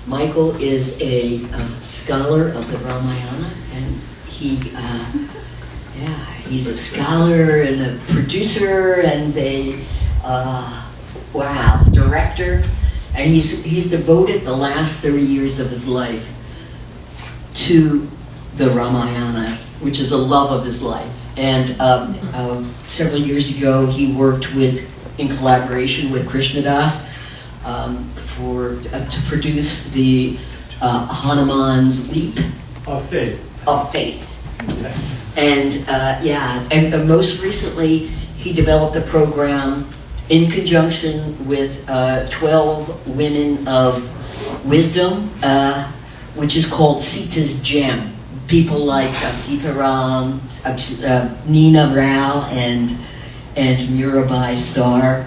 Michael is a scholar of the Ramayana, and he's a scholar and a producer and director, and he's devoted the last 30 years of his life to the Ramayana, which is a love of his life. And several years ago, he worked in collaboration with Krishnadas to produce the Hanuman's Leap of Faith. Yes. And most recently, he developed a program in conjunction with 12 women of wisdom, which is called Sita's Gem. People like Sita Nina Rao and Mirabai Starr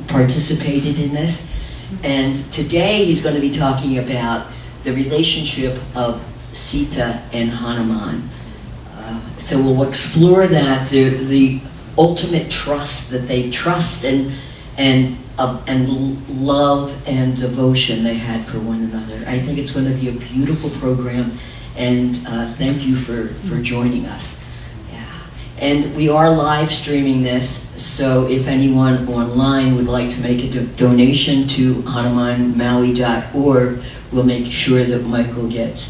participated in this. And today he's going to be talking about the relationship of Sita and Hanuman. So we'll explore that, the ultimate trust that they trust and love and devotion they had for one another. I think it's going to be a beautiful program, and thank you for joining us. And we are live streaming this, so if anyone online would like to make a donation to HanumanMaui.org, we'll make sure that Michael gets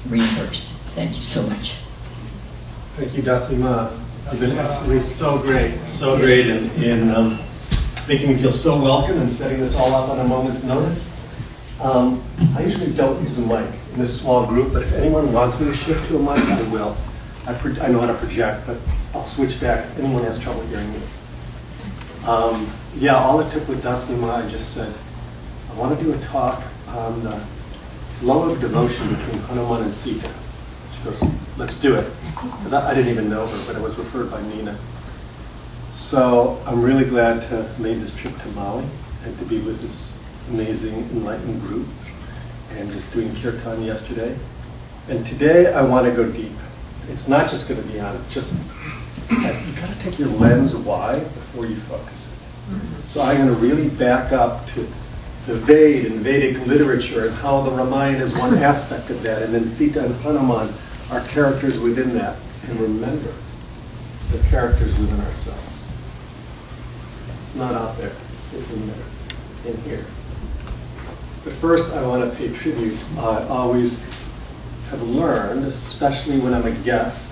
reimbursed. Thank you so much. Thank you, Dasima. You've been absolutely so great in making me feel so welcome and setting this all up on a moment's notice. I usually don't use a mic in this small group, but if anyone wants me to shift to a mic, I will. I know how to project, but I'll switch back if anyone has trouble hearing me. All it took with Dasima, I just said, I want to do a talk on the flow of devotion between Hanuman and Sita. She goes, let's do it. Because I didn't even know her, but I was referred by Nina. So I'm really glad to have made this trip to Maui and to be with this amazing, enlightened group and just doing kirtan yesterday. And today I want to go deep. It's not just going to be on it, you got to take your lens wide before you focus it. So I'm going to really back up to the Veda and Vedic literature and how the Ramayana is one aspect of that, and then Sita and Hanuman are characters within that. And remember, the characters within ourselves. It's not out there, it's in there, in here. But first I want to pay tribute. I always have learned, especially when I'm a guest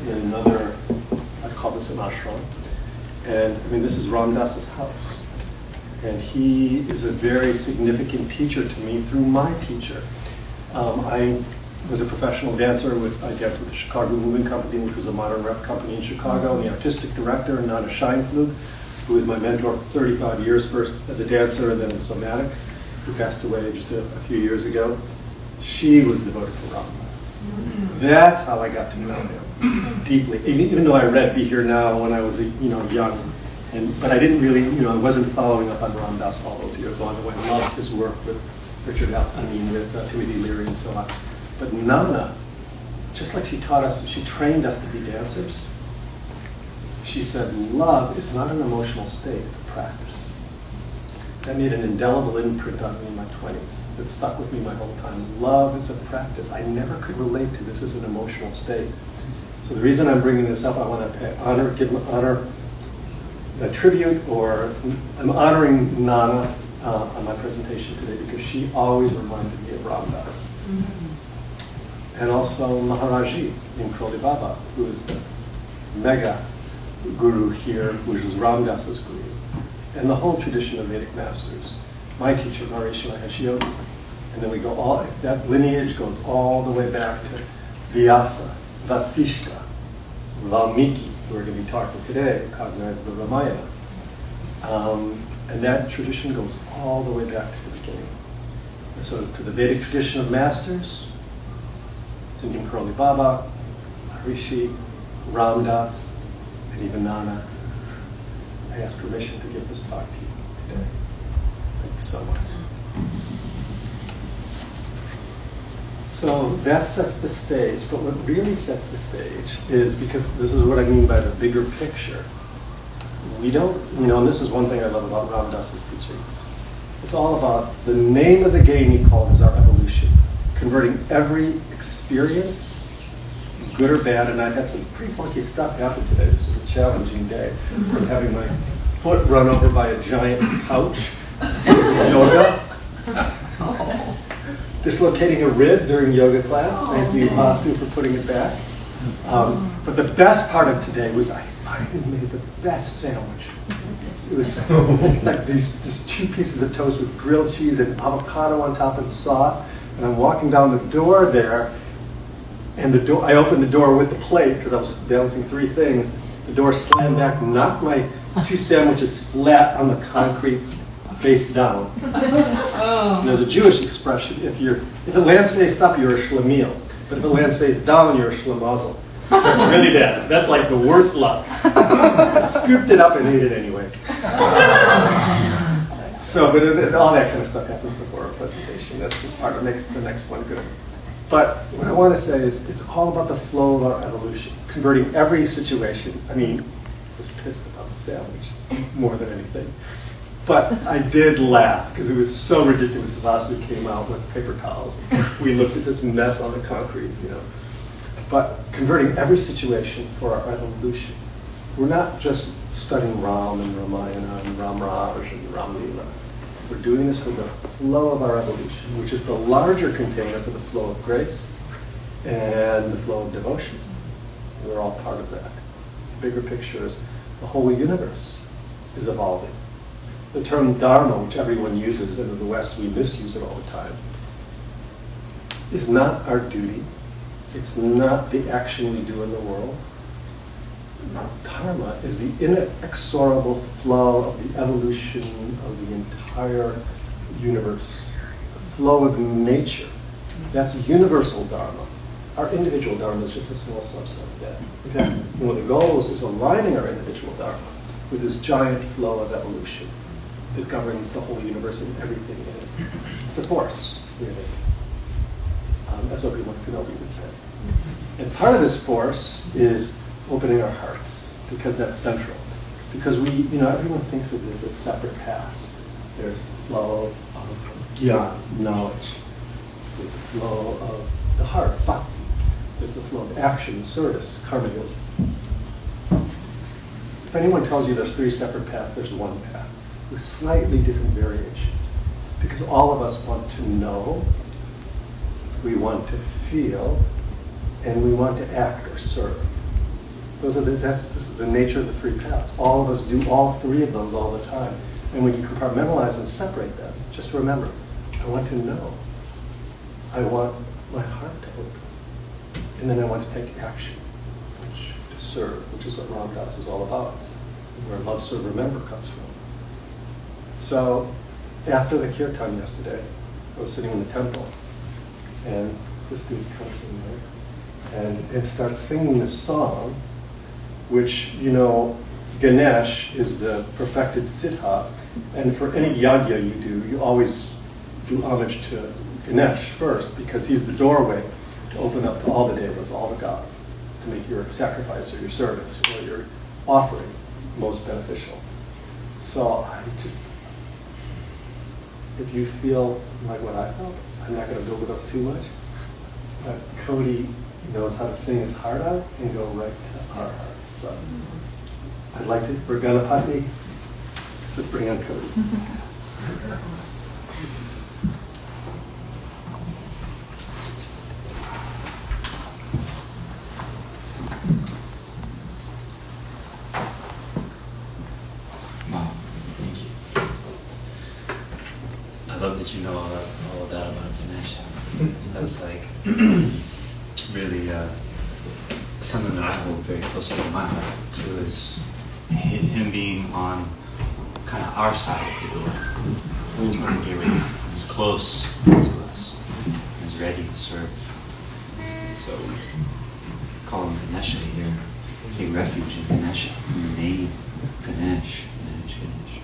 in another, I call this an ashram, and this is Ramdas's house. And he is a very significant teacher to me through my teacher. I was a professional dancer. I danced with the Chicago Moving Company, which was a modern rep company in Chicago, and the artistic director, Nana Scheinflug, who was my mentor for 35 years, first as a dancer and then in somatics, who passed away just a few years ago. She was devoted to Ramdas. That's how I got to know him deeply. Even though I read Be Here Now when I was young, but I didn't really, I wasn't following up on Ramdas all those years on. I loved his work with with Timothy Leary and so on. But Nana, just like she taught us, she trained us to be dancers. She said, love is not an emotional state, it's a practice. That made an indelible imprint on me in my 20s. That stuck with me my whole time. Love is a practice. I never could relate to this as an emotional state. So the reason I'm bringing this up, I want to give honor, a tribute, or I'm honoring Nana on my presentation today because she always reminded me of Ramdas. And also Maharaji in Kroli Baba, who is the mega guru here, which is Ramdas's guru. And the whole tradition of Vedic masters. My teacher, Maharishi Mahesh Yogi. And then we go that lineage goes all the way back to Vyasa, Vasishta, Valmiki, who we're going to be talking today, cognize the Ramayana. And that tradition goes all the way back to the beginning. And so to the Vedic tradition of masters, thinking Kroli Baba, Maharishi, Ramdas, and even Nana, I ask permission to give this talk to you today. Thank you so much. So that sets the stage, but what really sets the stage is, because this is what I mean by the bigger picture. We don't, and this is one thing I love about Ramdas's teachings. It's all about, the name of the game he called is our evolution. Converting every experience, good or bad, and I had some pretty funky stuff happen today. This was a challenging day. From having my foot run over by a giant couch, yoga, dislocating a rib during yoga class. Thank you, Vasu, for putting it back. But the best part of today was I finally made the best sandwich. It was like these 2 pieces of toast with grilled cheese and avocado on top and sauce. And I'm walking down the door there, and I opened the door with the plate because I was balancing 3 things. The door slammed back, knocked my 2 sandwiches flat on the concrete, face down. And there's a Jewish expression: if it lands face up, you're a schlemiel. But if it lands face down, you're a schlemazel. So it's really bad. That's like the worst luck. I scooped it up and ate it anyway. So, but all that kind of stuff happens before a presentation. That's just part of makes the next one good. But what I want to say is, it's all about the flow of our evolution, converting every situation. I mean, I was pissed about the sandwich more than anything. But I did laugh because it was so ridiculous. Vasu came out with paper towels. We looked at this mess on the concrete, But converting every situation for our evolution. We're not just studying Ram and Ramayana and Ramraj and Ramlila. We're doing this for the flow of our evolution, which is the larger container for the flow of grace and the flow of devotion. We're all part of that. The bigger picture is the whole universe is evolving. The term dharma, which everyone uses, and in the West we misuse it all the time, is not our duty. It's not the action we do in the world. Dharma is the inexorable flow of the evolution of the entire universe, the flow of nature. That's universal dharma. Our individual dharma is just a small subset of that. In fact, one of the goals is aligning our individual dharma with this giant flow of evolution that governs the whole universe and everything in it. It's the force, really. As Obi-Wan Kenobi would say. And part of this force is opening our hearts, because that's central. Because everyone thinks of this as separate paths. There's the flow of gyan, knowledge. There's the flow of the heart, bhakti. There's the flow of action, service, karma yoga. If anyone tells you there's 3 separate paths, there's one path, with slightly different variations. Because all of us want to know, we want to feel, and we want to act or serve. That's the nature of the 3 paths. All of us do all 3 of those all the time. And when you compartmentalize and separate them, just remember, I want to know. I want my heart to open. And then I want to take action, to serve, which is what Ram Dass is all about, where love, serve, remember comes from. So after the kirtan yesterday, I was sitting in the temple, and this dude comes in there and starts singing this song, which, Ganesh is the perfected siddha, and for any yajna you do, you always do homage to Ganesh first, because he's the doorway to open up to all the devas, all the gods, to make your sacrifice or your service or your offering most beneficial. So if you feel like what I felt, I'm not going to build it up too much, but Cody knows how to sing his heart out and go right to our hearts. So I'd like to, for Ganapati, let's bring on Cody. Wow, thank you. I love that you know all of that about Ganesh. So that's like really something that I hold very close to my heart too, is him being on kind of our side of the door. He's close to us. He's ready to serve. And so we call him Ganesha here. Take refuge in Ganesha, in the name Ganesh. Ganesh, Ganesh.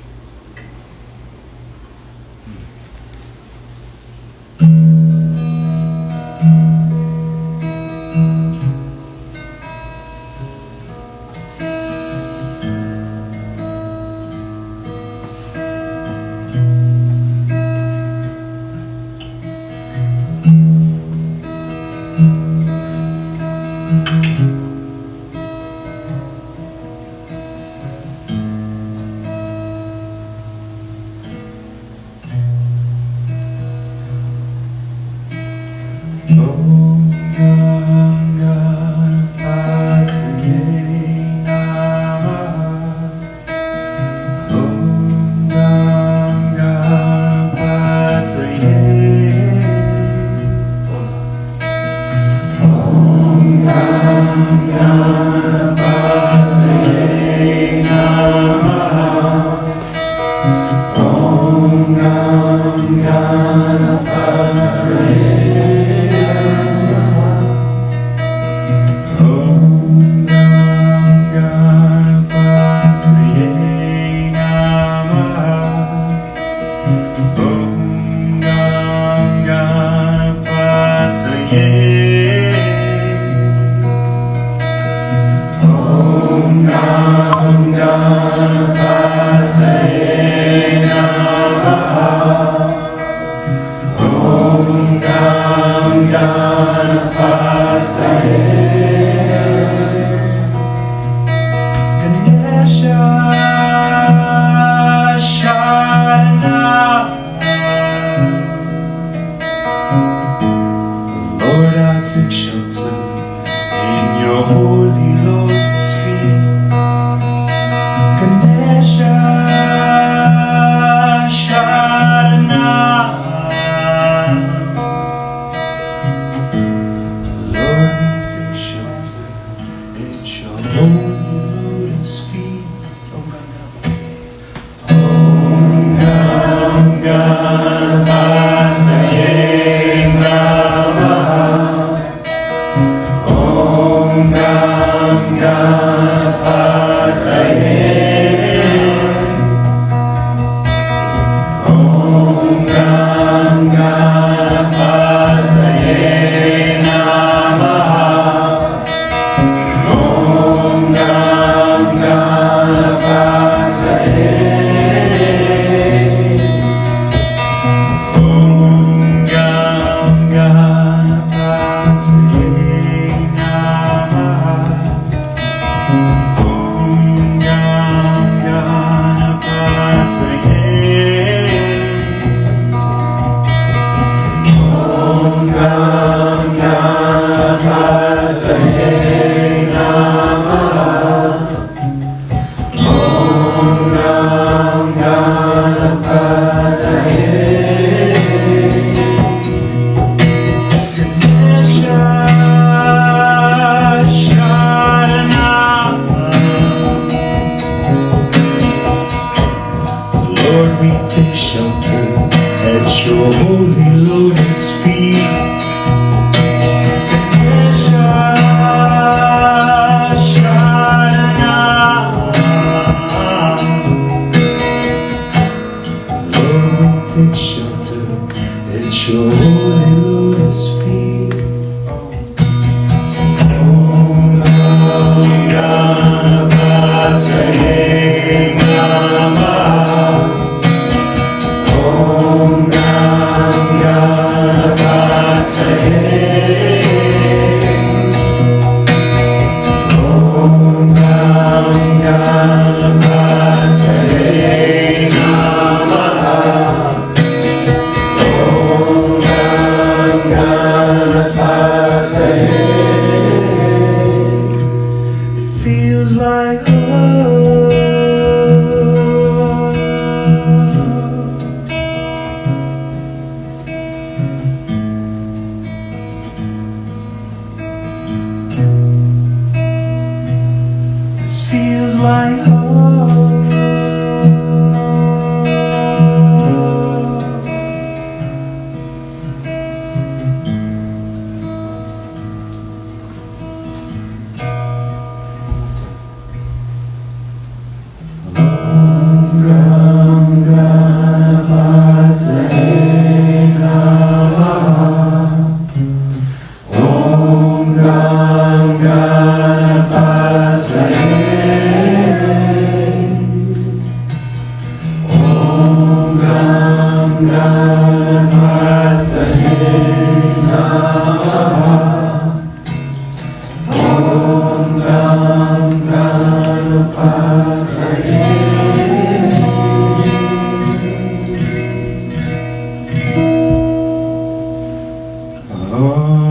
Oh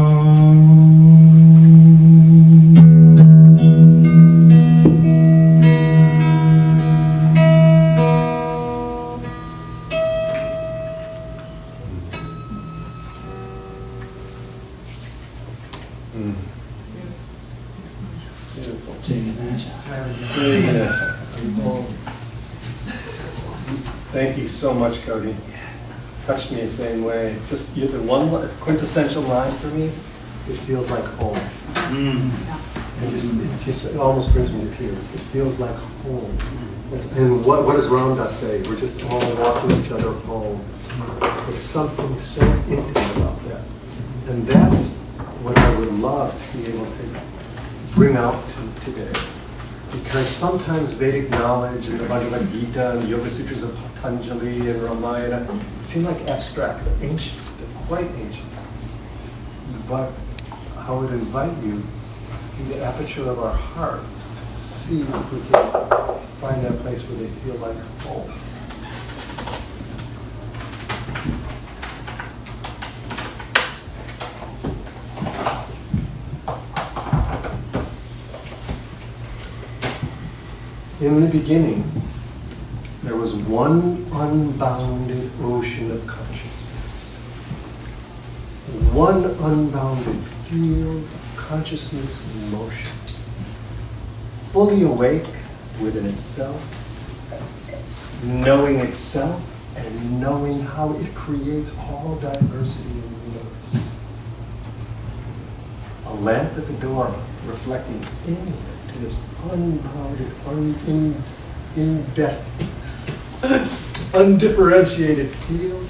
Beautiful. Thank you so much, Cody. Touched me the same way. Just the one quintessential line for me, it feels like home. It almost brings me to tears. It feels like home. And what does Ramdas say? We're just all walking each other home. There's something so intimate about that. And that's what I would love to be able to bring out today. Because sometimes Vedic knowledge and the Bhagavad Gita and the Yoga Sutras of Patanjali and Ramayana seem like abstract, they're ancient, they're quite ancient. But I would invite you in the aperture of our heart to see if we can find that place where they feel like home. In the beginning, there was one unbounded ocean of consciousness. One unbounded field of consciousness in motion. Fully awake within itself, knowing itself and knowing how it creates all diversity in the universe. A lamp at the door reflecting inward to this unbounded, undifferentiated field,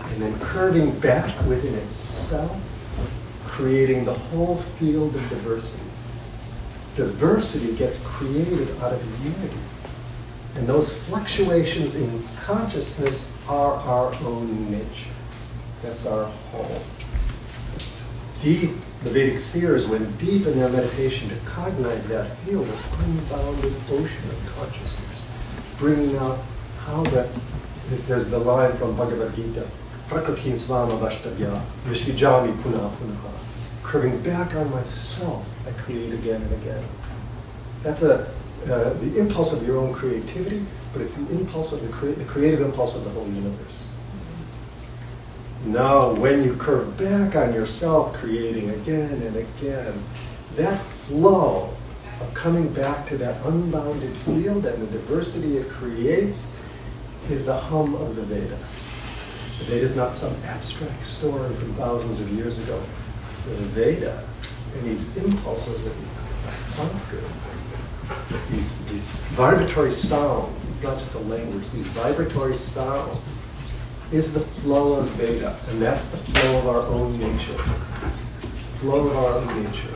and then curving back within itself, creating the whole field of diversity. Diversity gets created out of unity. And those fluctuations in consciousness are our own nature. That's our whole. Deep, the Vedic seers went deep in their meditation to cognize that field of unbounded ocean of consciousness, bringing out how that, there's the line from Bhagavad Gita, Prakriti Svama Vashtagya, Vishvijami Puna Punaha, curving back on myself, I create again and again. That's the impulse of your own creativity, but it's the impulse of the creative impulse of the whole universe. Now, when you curve back on yourself, creating again and again, that flow of coming back to that unbounded field and the diversity it creates is the hum of the Veda. The Veda is not some abstract story from thousands of years ago. The Veda and these impulses of Sanskrit, these vibratory sounds, it's not just a language, these vibratory sounds is the flow of Veda, and that's the flow of our own nature. Flow of our own nature.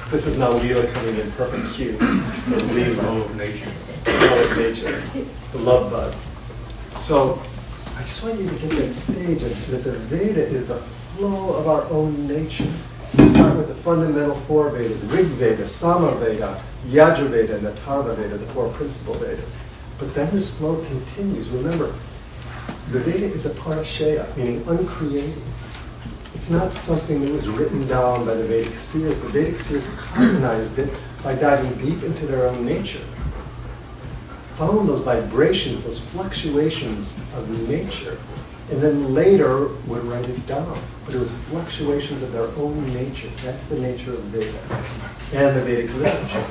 This is now Leela coming in perfect cue. The flow of nature. Flow of nature. The love bud. So I just want you to get that stage that the Veda is the flow of our own nature. You start with the fundamental four Vedas, Rig Veda, Sama Veda, Yajur Veda, and Atharva Veda, the four principal Vedas. But then this flow continues. Remember, the Veda is a parashaya, meaning uncreated. It's not something that was written down by the Vedic seers. The Vedic seers cognized it by diving deep into their own nature. Found those vibrations, those fluctuations of nature, and then later would write it down. But it was fluctuations of their own nature. That's the nature of Veda and the Vedic literature.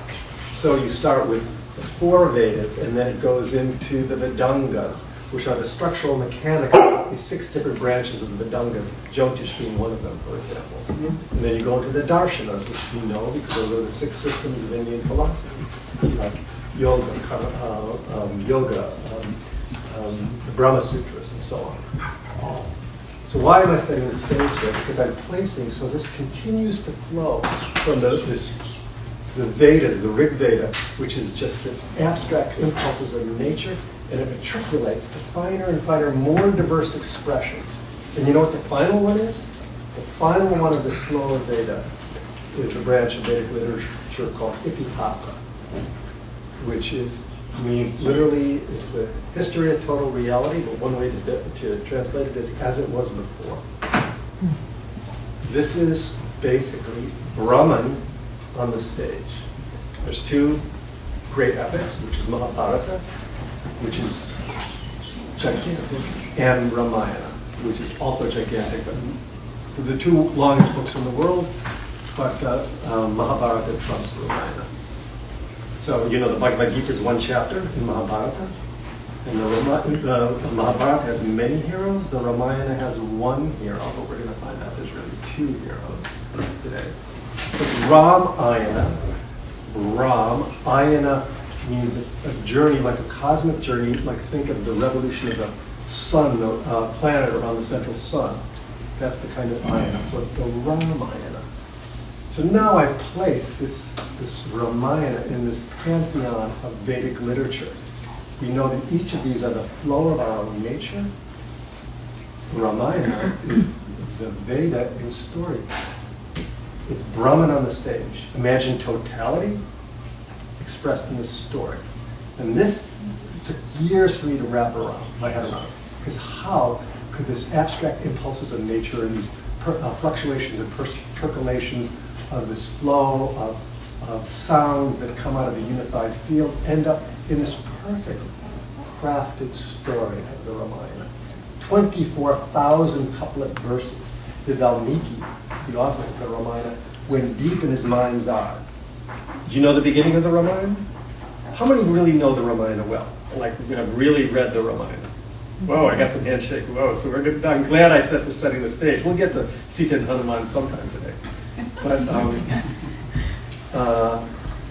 So you start with the four Vedas, and then it goes into the Vedangas, which are the structural mechanical, these 6 different branches of the Vedangas, Jyotish being one of them, for example. And then you go into the Darshanas, which we know because those are the 6 systems of Indian philosophy, like yoga, the Brahma Sutras, and so on. So why am I setting the stage there? Because I'm placing, so this continues to flow from the Vedas, the Rig Veda, which is just this abstract impulses of nature, and it matriculates to finer and finer, more diverse expressions. And you know what the final one is? The final one of this flow of Veda is the branch of Vedic literature called Itihasa, which means literally it's the history of total reality, but one way to translate it is as it was before. This is basically Brahman on the stage. There's 2 great epics, which is Mahabharata, which is gigantic, and Ramayana, which is also gigantic, but the two longest books in the world, but Mahabharata trumps the Ramayana. So, you know, the Bhagavad Gita is one chapter in Mahabharata, and the Mahabharata has many heroes. The Ramayana has one hero, but we're going to find out there's really two heroes today. Ramayana means a journey, like a cosmic journey, like think of the revolution of the sun, the planet around the central sun. That's the kind of Ayana. So it's the Ramayana. So now I place this Ramayana in this pantheon of Vedic literature. We know that each of these are the flow of our own nature. Ramayana is the Veda in story. It's Brahman on the stage. Imagine totality expressed in this story. And this took years for me to wrap my head around. Because how could this abstract impulses of nature and these fluctuations and percolations of this flow of sounds that come out of the unified field end up in this perfect crafted story of the Ramayana? 24,000 couplet verses. The Valmiki, the author of the Ramayana, went deep in his mind's eye. Do you know the beginning of the Ramayana? How many really know the Ramayana well? Like, have really read the Ramayana? Whoa, I got some handshake. Whoa, so we're good. I'm glad I set setting the stage. We'll get to Sita and Hanuman sometime today. But,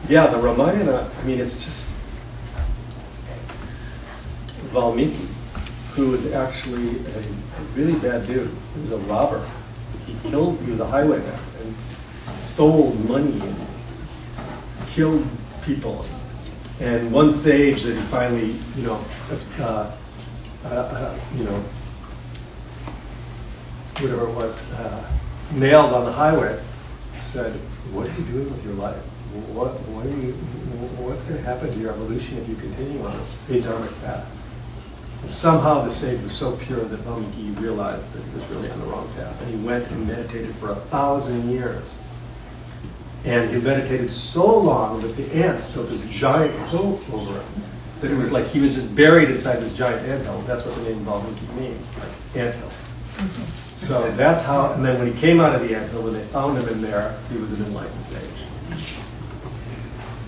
yeah, the Ramayana, I mean, it's just Valmiki, who was actually a really bad dude. He was a robber. He was a highwayman and stole money and killed people. And one sage that he finally, whatever it was, nailed on the highway, said, "What are you doing with your life? What's going to happen to your evolution if you continue on this adharmic path?" And somehow the sage was so pure that Valmiki realized that he was really on the wrong path. And he went and meditated for 1,000 years. And he meditated so long that the ants built this giant hill over him. That it was like he was just buried inside this giant anthill. That's what the name Valmiki means, like anthill. So that's how, and then when he came out of the anthill, when they found him in there, he was an enlightened sage.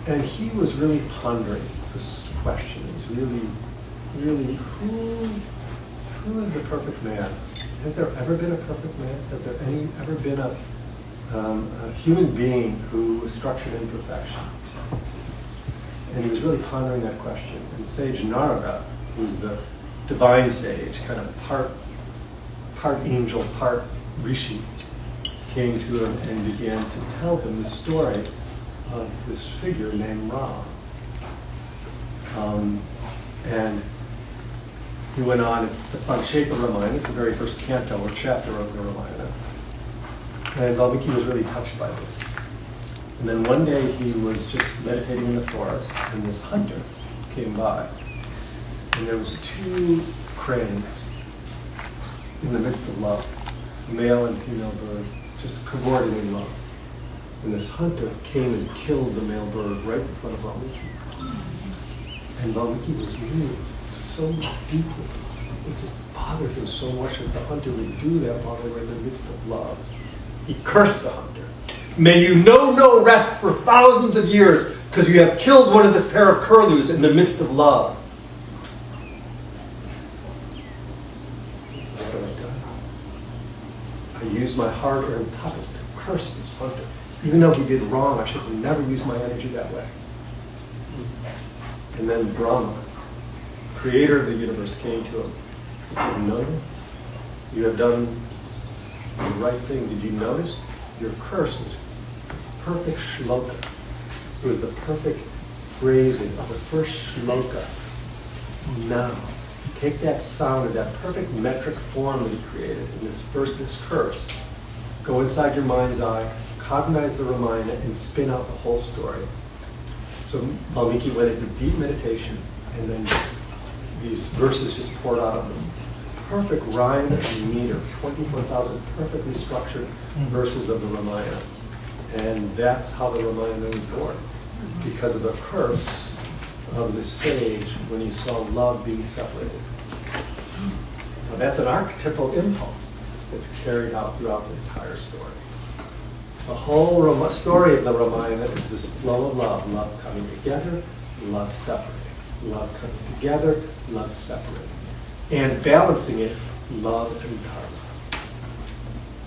And he was really pondering this question. He's really, who is the perfect man? Has there ever been a perfect man? Has there ever been a human being who was structured in perfection? And he was really pondering that question. And Sage Narada, who's the divine sage, kind of part angel, part rishi, came to him and began to tell him the story of this figure named Ram. And he went on, it's the Sankshepa Ramayana, it's the very first canto or chapter of the Ramayana. And Valmiki was really touched by this. And then one day he was just meditating in the forest, and this hunter came by. And there was two cranes in the midst of love, a male and female bird, just cavorting in love. And this hunter came and killed the male bird right in front of Valmiki. And Valmiki was moved so deeply. It just bothered him so much that the hunter would do that while they were in the midst of love. He cursed the hunter. "May you know no rest for thousands of years, because you have killed one of this pair of curlews in the midst of love." What have I done? I used my hard-earned tapas to curse this hunter. Even though he did wrong, I should have never used my energy that way. And then Brahma, creator of the universe, came to him. He said, "No, you have done the right thing. Did you notice? Your curse was perfect shloka. It was the perfect phrasing of the first shloka. Now, take that sound of that perfect metric form that he created in this curse, go inside your mind's eye, cognize the Ramayana, and spin out the whole story." So Valmiki went into deep meditation, and then these verses just poured out of him. Perfect rhyme and meter, 24,000 perfectly structured verses of the Ramayana. And that's how the Ramayana was born, because of the curse of the sage when he saw love being separated. Now that's an archetypal impulse. that's carried out throughout the entire story. The whole story of the Ramayana is this flow of love, love coming together, love separating, love coming together, love separating, and balancing it, love and karma,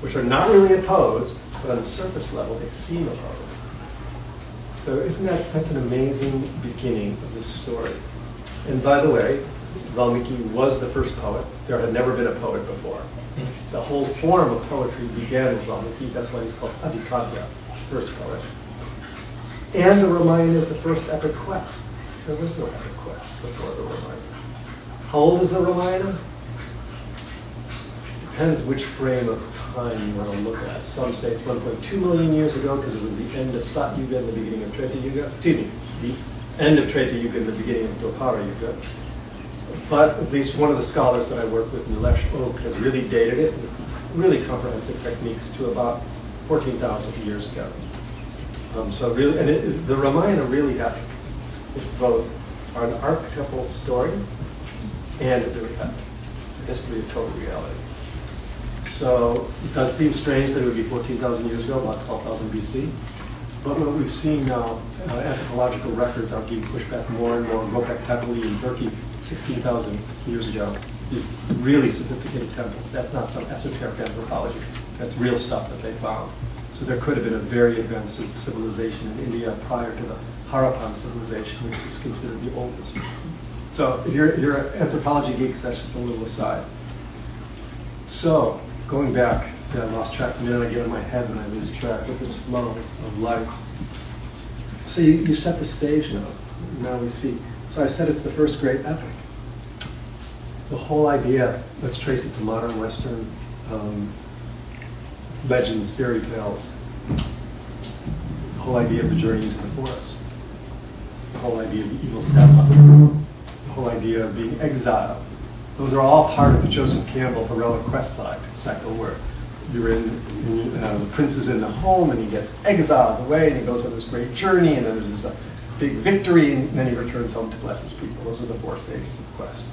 which are not really opposed, but on the surface level they seem opposed. So that's an amazing beginning of this story. And by the way, Valmiki was the first poet. There had never been a poet before. The whole form of poetry began with Valmiki. That's why he's called Adhikadya, first poet. And the Ramayana is the first epic quest. There was no epic quest before the Ramayana. How old is the Ramayana? Depends which frame of time you want to look at. Some say it's 1.2 million years ago because it was the end of Sat Yuga and the beginning of Treta Yuga. Excuse me, the end of Treta Yuga and the beginning of Dwapara Yuga. But at least one of the scholars that I work with, Nilesh Oak, has really dated it with really comprehensive techniques to about 14,000 years ago. So really, and the Ramayana really it's both an archetypal story and it really had a history of total reality. So it does seem strange that it would be 14,000 years ago, about 12,000 BC. But what we've seen now, anthropological records are being pushed back more and more. Gopek Tepe in Turkey, 16,000 years ago, these really sophisticated temples. That's not some esoteric anthropology. That's real stuff that they found. So there could have been a very advanced civilization in India prior to the Harappan civilization, which is considered the oldest. So if you're an anthropology geeks, that's just a little aside. So going back, see, I lost track. The minute I get in my head and I lose track with this flow of life. So you set the stage now. Now we see. So I said it's the first great epic. The whole idea, let's trace it to modern Western legends, fairy tales. The whole idea of the journey into the forest. The whole idea of the evil stepmother. The whole idea of being exiled. Those are all part of the Joseph Campbell heroic quest cycle where the prince is in the home and he gets exiled away and he goes on this great journey and then there's a big victory and then he returns home to bless his people. Those are the 4 stages of the quest.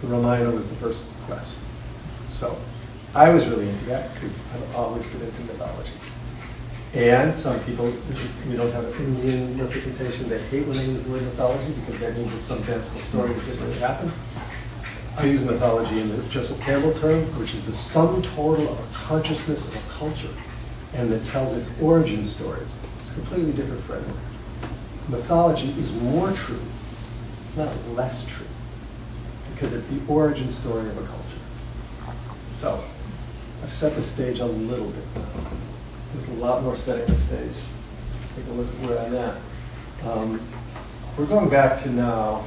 The Ramayana was the first quest. So I was really into that because I've always been into mythology. And some people, we don't have an Indian representation, they hate when they use the word mythology because that means it's some fanciful story that didn't really happen. I use mythology in the Joseph Campbell term, which is the sum total of a consciousness of a culture and that tells its origin stories. It's a completely different framework. Mythology is more true, not less true, because it's the origin story of a culture. So I've set the stage a little bit now. There's a lot more setting the stage. Let's take a look at where I'm at. We're going back to now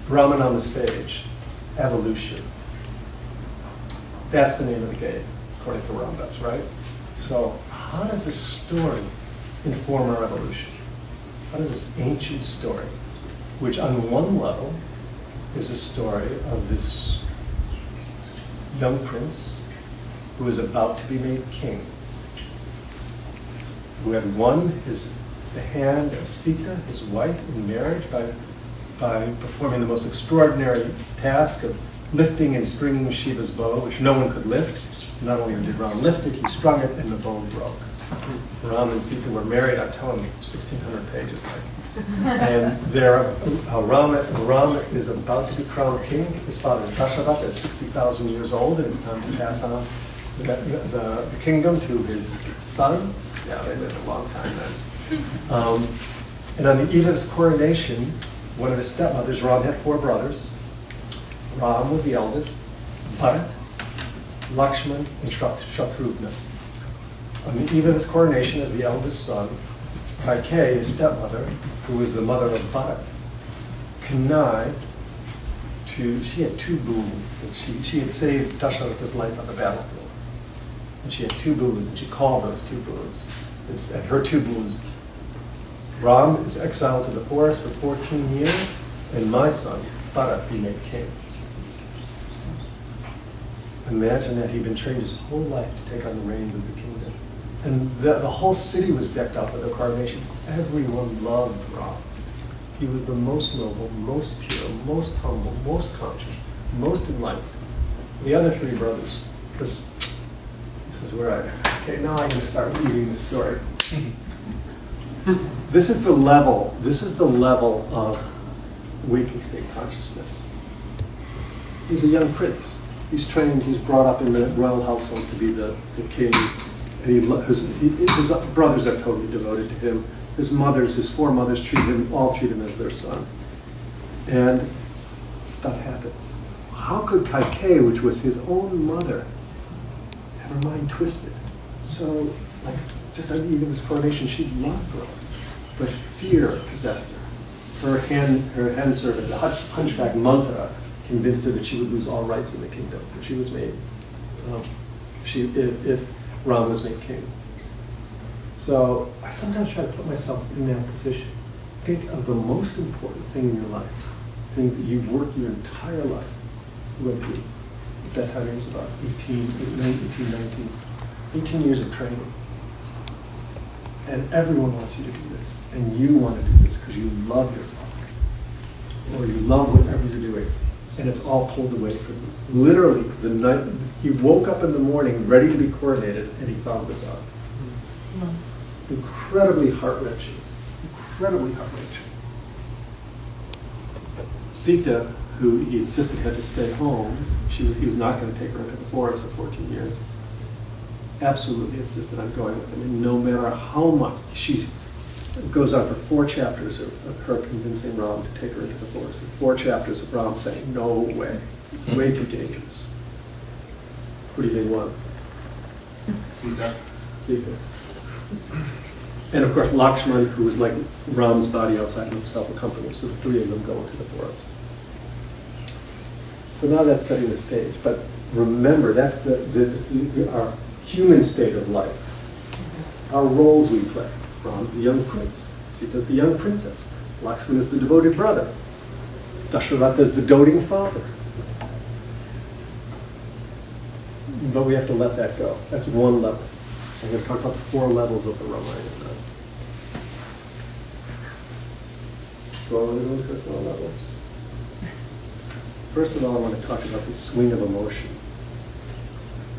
Brahman on the stage, evolution. That's the name of the game, according to Ramdas, right? So how does this story inform our evolution? How does this ancient story, which on one level is a story of this young prince who is about to be made king, who had won the hand of Sita, his wife, in marriage by performing the most extraordinary task of lifting and stringing Shiva's bow, which no one could lift. Not only did Ram lift it, he strung it and the bow broke. Ram and Sita were married, I'm telling you, 1,600 pages. And Ram is about to be crowned king. His father Dasharatha is 60,000 years old, and it's time to pass on the kingdom to his son. Yeah, they lived a long time then. And on the eve of his coronation, one of his stepmothers, Ram had 4 brothers. Ram was the eldest, Bharat, Lakshman, and Shatrughna. On the eve of his coronation as the eldest son, Kaikeyi, his stepmother, who was the mother of Bharat, connived she had 2 boons. She had saved Dasharatha's life on the battlefield. And she had 2 boons, and she called those 2 boons. And her 2 boons, Ram is exiled to the forest for 14 years, and my son, Bharat, be made king. Imagine that he'd been trained his whole life to take on the reins of the kingdom. And the whole city was decked out with a coronation. Everyone loved Ram. He was the most noble, most pure, most humble, most conscious, most enlightened. The other three brothers, because this is where okay, now I'm going to start reading the story. This is the level of waking state consciousness. He's a young prince. He's trained, he's brought up in the royal household to be the king. And his brothers are totally devoted to him. His four mothers all treat him as their son. And stuff happens. How could Kaikeyi, which was his own mother, have her mind twisted? So, like, just on the eve of his coronation, she loved her, but fear possessed her. Her hand servant, the hunchback Mantra, convinced her that she would lose all rights in the kingdom. If she was made, if Ram was made king. So I sometimes try to put myself in that position. Think of the most important thing in your life, thing that you've worked your entire life went through. At that time it was about 18 years of training. And everyone wants you to do this. And you want to do this because you love your father. Or you love whatever you're doing. And it's all pulled away from you. Literally, the night he woke up in the morning ready to be coronated, and he found this out. Incredibly heart-wrenching. Incredibly heart-wrenching. Sita, who he insisted had to stay home, he was not going to take her into the forest for 14 years, absolutely insisted on going with him. And no matter how much, she goes on for 4 chapters of her convincing Ram to take her into the forest. And 4 chapters of Ram saying, no way, way too dangerous. Who do you think won? Sita. And of course, Lakshman, who was like Ram's body outside of himself, accompanies. So the 3 of them go into the forest. So now that's setting the stage. But remember, that's our human state of life. Our roles we play. Ram's the young prince. Sita's the young princess. Lakshman is the devoted brother. Dasharatha is the doting father. But we have to let that go. That's one level. I'm going to talk about 4 levels of the Ramayana now. So I'm going to go to 4 levels. First of all, I want to talk about the swing of emotion.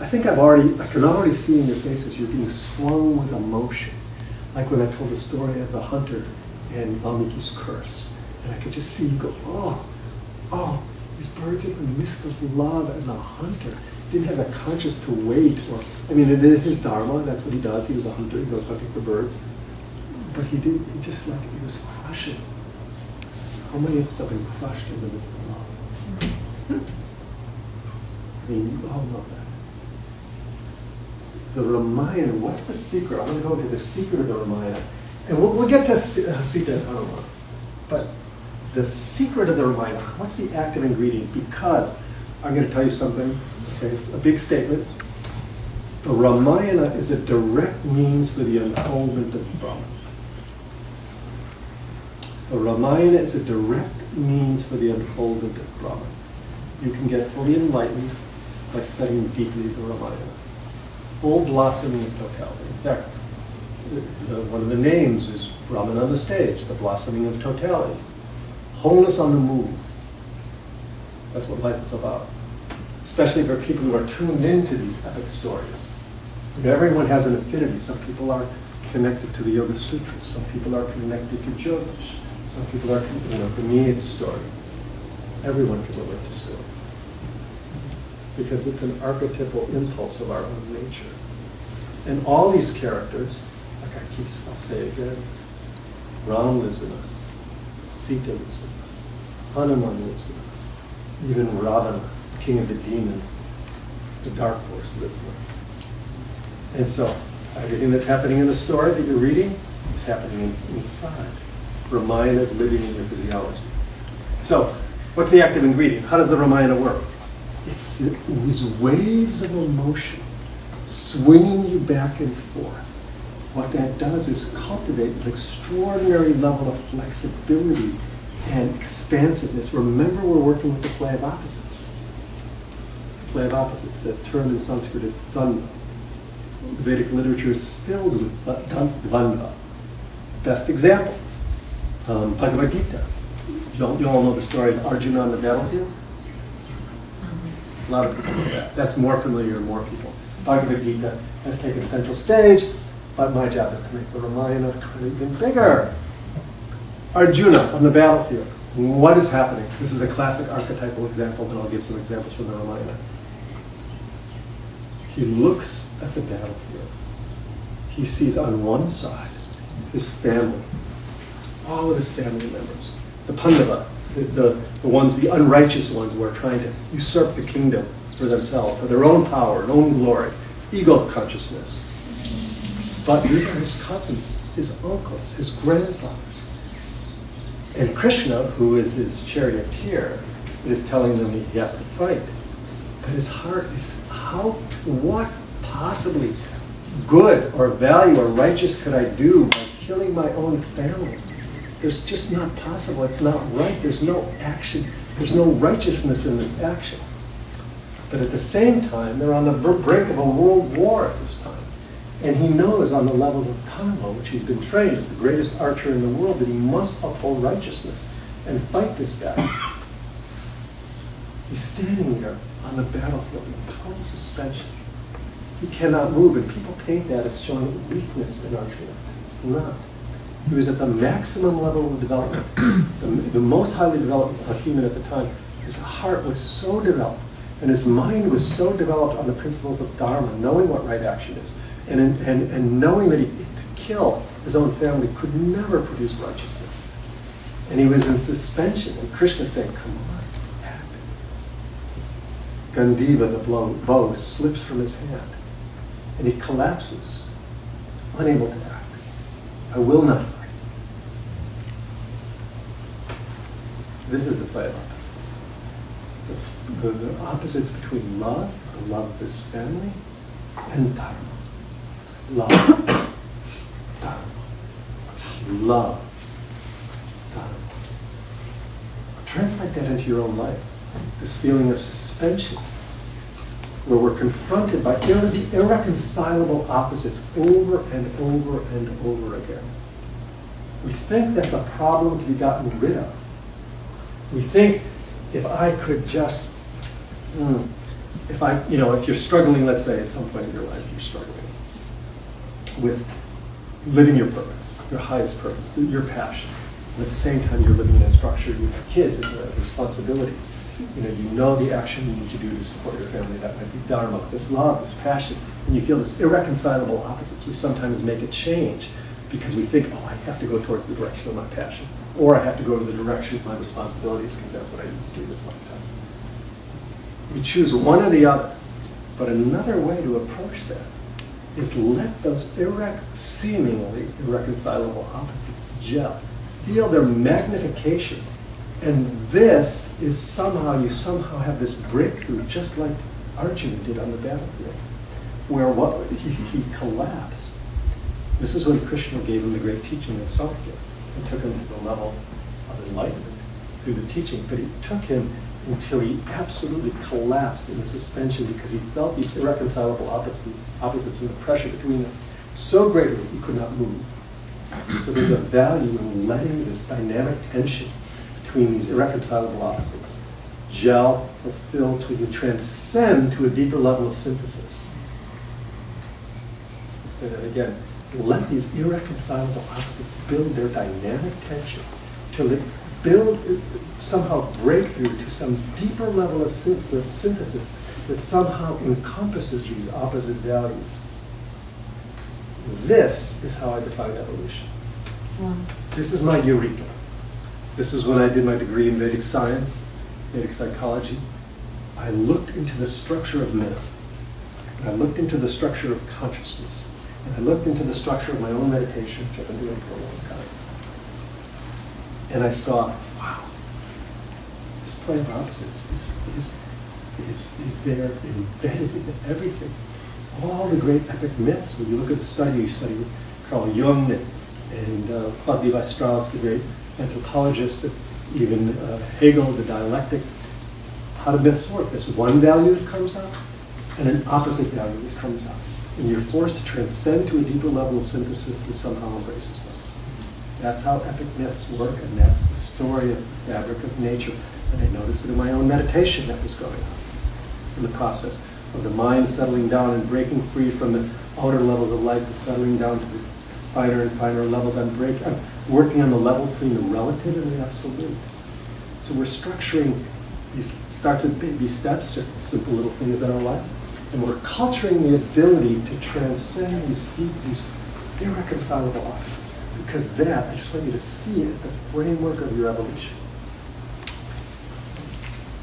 I can already see in your faces you're being swung with emotion. Like when I told the story of the hunter and Valmiki's curse. And I could just see you go, oh, these birds in the midst of love, and the hunter didn't have the conscience to wait. It is his dharma, that's what he does. He was a hunter, he goes hunting for birds. But it was crushing. How many of us have been crushed in the midst of love? You all know that. The Ramayana, what's the secret? I want to go into the secret of the Ramayana. And we'll get to Sita and Hanuman. But the secret of the Ramayana, what's the active ingredient? Because I'm going to tell you something. Okay, it's a big statement. The Ramayana is a direct means for the unfoldment of Brahman. The Ramayana is a direct means for the unfoldment of Brahman. You can get fully enlightened by studying deeply the Ramayana. Full blossoming of totality. In fact, one of the names is Brahman on the stage, the blossoming of totality. Wholeness on the move. That's what life is about. Especially for people who are tuned into these epic stories. Everyone has an affinity. Some people are connected to the Yoga Sutras. Some people are connected to Jyotish. Some people are, for me it's story. Everyone can relate to story. Because it's an archetypal impulse of our own nature. And all these characters, I'll say it again, Ram lives in us, Sita lives in us, Hanuman lives in us, even Ravana, the king of the demons, the dark force lives in us. And so, everything that's happening in the story that you're reading is happening inside. Ramayana is living in your physiology. So, what's the active ingredient? How does the Ramayana work? It's these waves of emotion swinging you back and forth. What that does is cultivate an extraordinary level of flexibility and expansiveness. Remember, we're working with the play of opposites. The play of opposites, the term in Sanskrit is dvandva. The Vedic literature is filled with dvandva. Best example, Bhagavad Gita. You all know the story of Arjuna on the battlefield? lot of people know that. That's more familiar to more people. Bhagavad Gita has taken central stage, but my job is to make the Ramayana even bigger. Arjuna on the battlefield. What is happening? This is a classic archetypal example, but I'll give some examples from the Ramayana. He looks at the battlefield. He sees on one side his family, all of his family members, the Pandava, the ones, the unrighteous ones who are trying to usurp the kingdom for themselves, for their own power and own glory, ego consciousness. But these are his cousins, his uncles, his grandfathers. And Krishna, who is his charioteer, is telling them he has to fight. But his heart is, what possibly good or value or righteous could I do by killing my own family? It's just not possible. It's not right. There's no action. There's no righteousness in this action. But at the same time, they're on the brink of a world war at this time. And he knows on the level of Dharma, which he's been trained as the greatest archer in the world, that he must uphold righteousness and fight this battle. He's standing there on the battlefield in total suspension. He cannot move, and people paint that as showing weakness in Arjuna. It's not. He was at the maximum level of development, the most highly developed human at the time. His heart was so developed, and his mind was so developed on the principles of Dharma, knowing what right action is, and knowing that to kill his own family could never produce righteousness. And he was in suspension, and Krishna said, come on, act. Gandiva, the bow, slips from his hand, and he collapses, unable to act. I will not fight. This is the play of opposites. The opposites between love, the love of this family, and Dharma. Love, Dharma. Love, Dharma. Translate that into your own life. This feeling of suspension, where we're confronted by the irreconcilable opposites over and over and over again. We think that's a problem to be gotten rid of. We think if I could just, if you're struggling, let's say at some point in your life you're struggling with living your purpose, your highest purpose, your passion. And at the same time you're living in a structure, you have kids and you have responsibilities. You know the action you need to do to support your family. That might be Dharma, this love, this passion. And you feel this irreconcilable opposites. We sometimes make a change because we think, I have to go towards the direction of my passion. Or I have to go to the direction of my responsibilities because that's what I need to do this lifetime. We choose one or the other. But another way to approach that is let those seemingly irreconcilable opposites gel. Feel their magnification. And this is you somehow have this breakthrough, just like Arjuna did on the battlefield, where he collapsed. This is when Krishna gave him the great teaching of Sankhya and took him to the level of enlightenment through the teaching. But it took him until he absolutely collapsed in suspension because he felt these irreconcilable opposites and the pressure between them so greatly that he could not move. So there's a value in letting this dynamic tension between these irreconcilable opposites gel, fulfill, till you transcend to a deeper level of synthesis. I'll say that again. Let these irreconcilable opposites build their dynamic tension till they somehow break through to some deeper level of synthesis that somehow encompasses these opposite values. This is how I define evolution. Wow. This is my eureka. This is when I did my degree in Vedic science, Vedic psychology. I looked into the structure of myth. And I looked into the structure of consciousness. And I looked into the structure of my own meditation, which I've been doing for a long time. And I saw, wow, this play of opposites is there embedded in everything. All the great epic myths, when you look at the study, you study with Carl Jung and Claude Levi-Strauss, the great anthropologist, even Hegel, the dialectic. How do myths work? There's one value that comes out and an opposite value that comes out. And you're forced to transcend to a deeper level of synthesis that somehow embraces those. That's how epic myths work, and that's the story of the fabric of nature. And I noticed it in my own meditation that was going on. in the process of the mind settling down and breaking free from the outer levels of life and settling down to the finer and finer levels. I'm working on the level between the relative and the absolute. So we're structuring these, it starts with baby steps, just simple little things in our life. And we're culturing the ability to transcend these deep, these irreconcilable opposites. Because that, I just want you to see, is the framework of your evolution.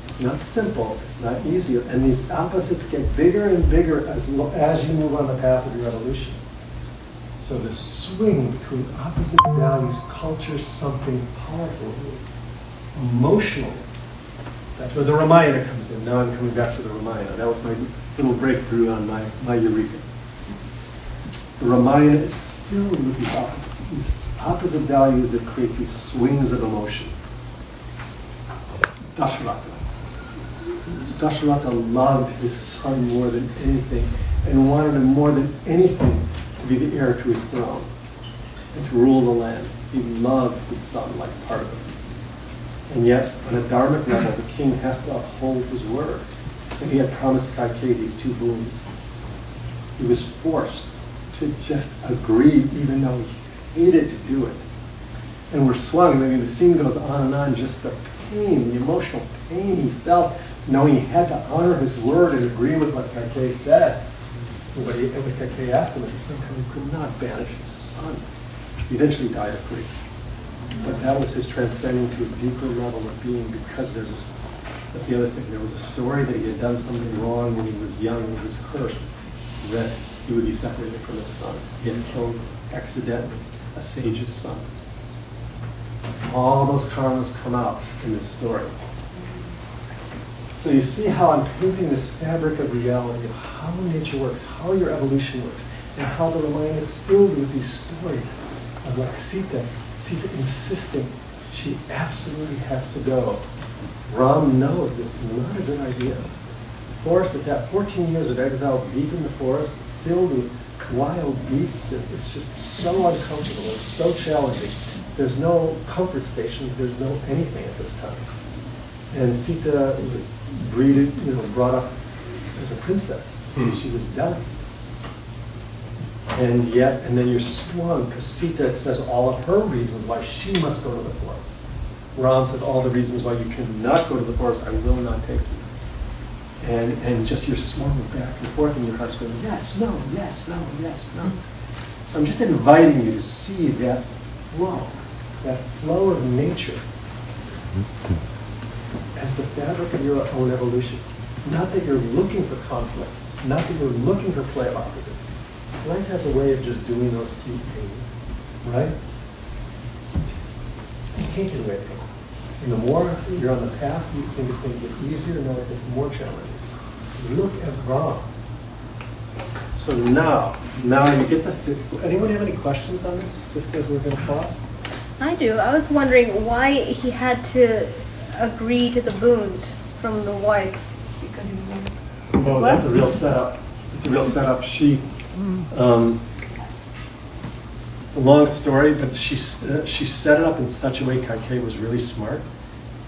It's not simple, it's not easy, and these opposites get bigger and bigger as you move on the path of your evolution. So the swing between opposite values cultures something powerful, emotional. That's where the Ramayana comes in. Now I'm coming back to the Ramayana. That was my little breakthrough on my eureka. The Ramayana is filled with these opposite values that create these swings of emotion. Dasharatha loved his son more than anything and wanted him more than anything to be the heir to his throne and to rule the land. He loved his son like part of him. And yet, on a dharmic level, the king has to uphold his word. And he had promised Kaikeyi these 2 boons. He was forced to just agree, even though he hated to do it. And we're swung. I mean, the scene goes on and on, just the pain, the emotional pain he felt, knowing he had to honor his word and agree with what Kaikeyi said. And what Kaikeyi asked him at the same time, he could not banish his son. He eventually died of grief. But that was his transcending to a deeper level of being, because that's the other thing. There was a story that he had done something wrong when he was young, and he was cursed, that he would be separated from his son. He had killed accidentally a sage's son. All those karmas come out in this story. So you see how I'm painting this fabric of reality of how nature works, how your evolution works, and how the Ramayana is filled with these stories of like Sita insisting she absolutely has to go. Ram knows it's not a good idea. The forest, at that 14 years of exile deep in the forest, filled with wild beasts, it's just so uncomfortable, it's so challenging. There's no comfort stations, there's no anything at this time. And Sita was brought up as a princess. She was delicate. And then you're swung, because Sita says all of her reasons why she must go to the forest. Ram said all the reasons why you cannot go to the forest, I will not take you. And just you're swung back and forth, and your heart's going, yes, no, yes, no, yes, no. So I'm just inviting you to see that flow of nature as the fabric of your own evolution. Not that you're looking for conflict, not that you're looking for play of opposites. Life has a way of just doing those 2 things, right? You can't get away from it. And the more you're on the path, you think it's going to get easier, no, it gets more challenging. Look at Ram. So now you get anyone have any questions on this? Just because we're going to pause? I do. I was wondering why he had to agree to the boons from the wife. Because he wanted. Well, that's a real setup. It's a real setup. It's a long story, but she set it up in such a way, Kaikeyi was really smart,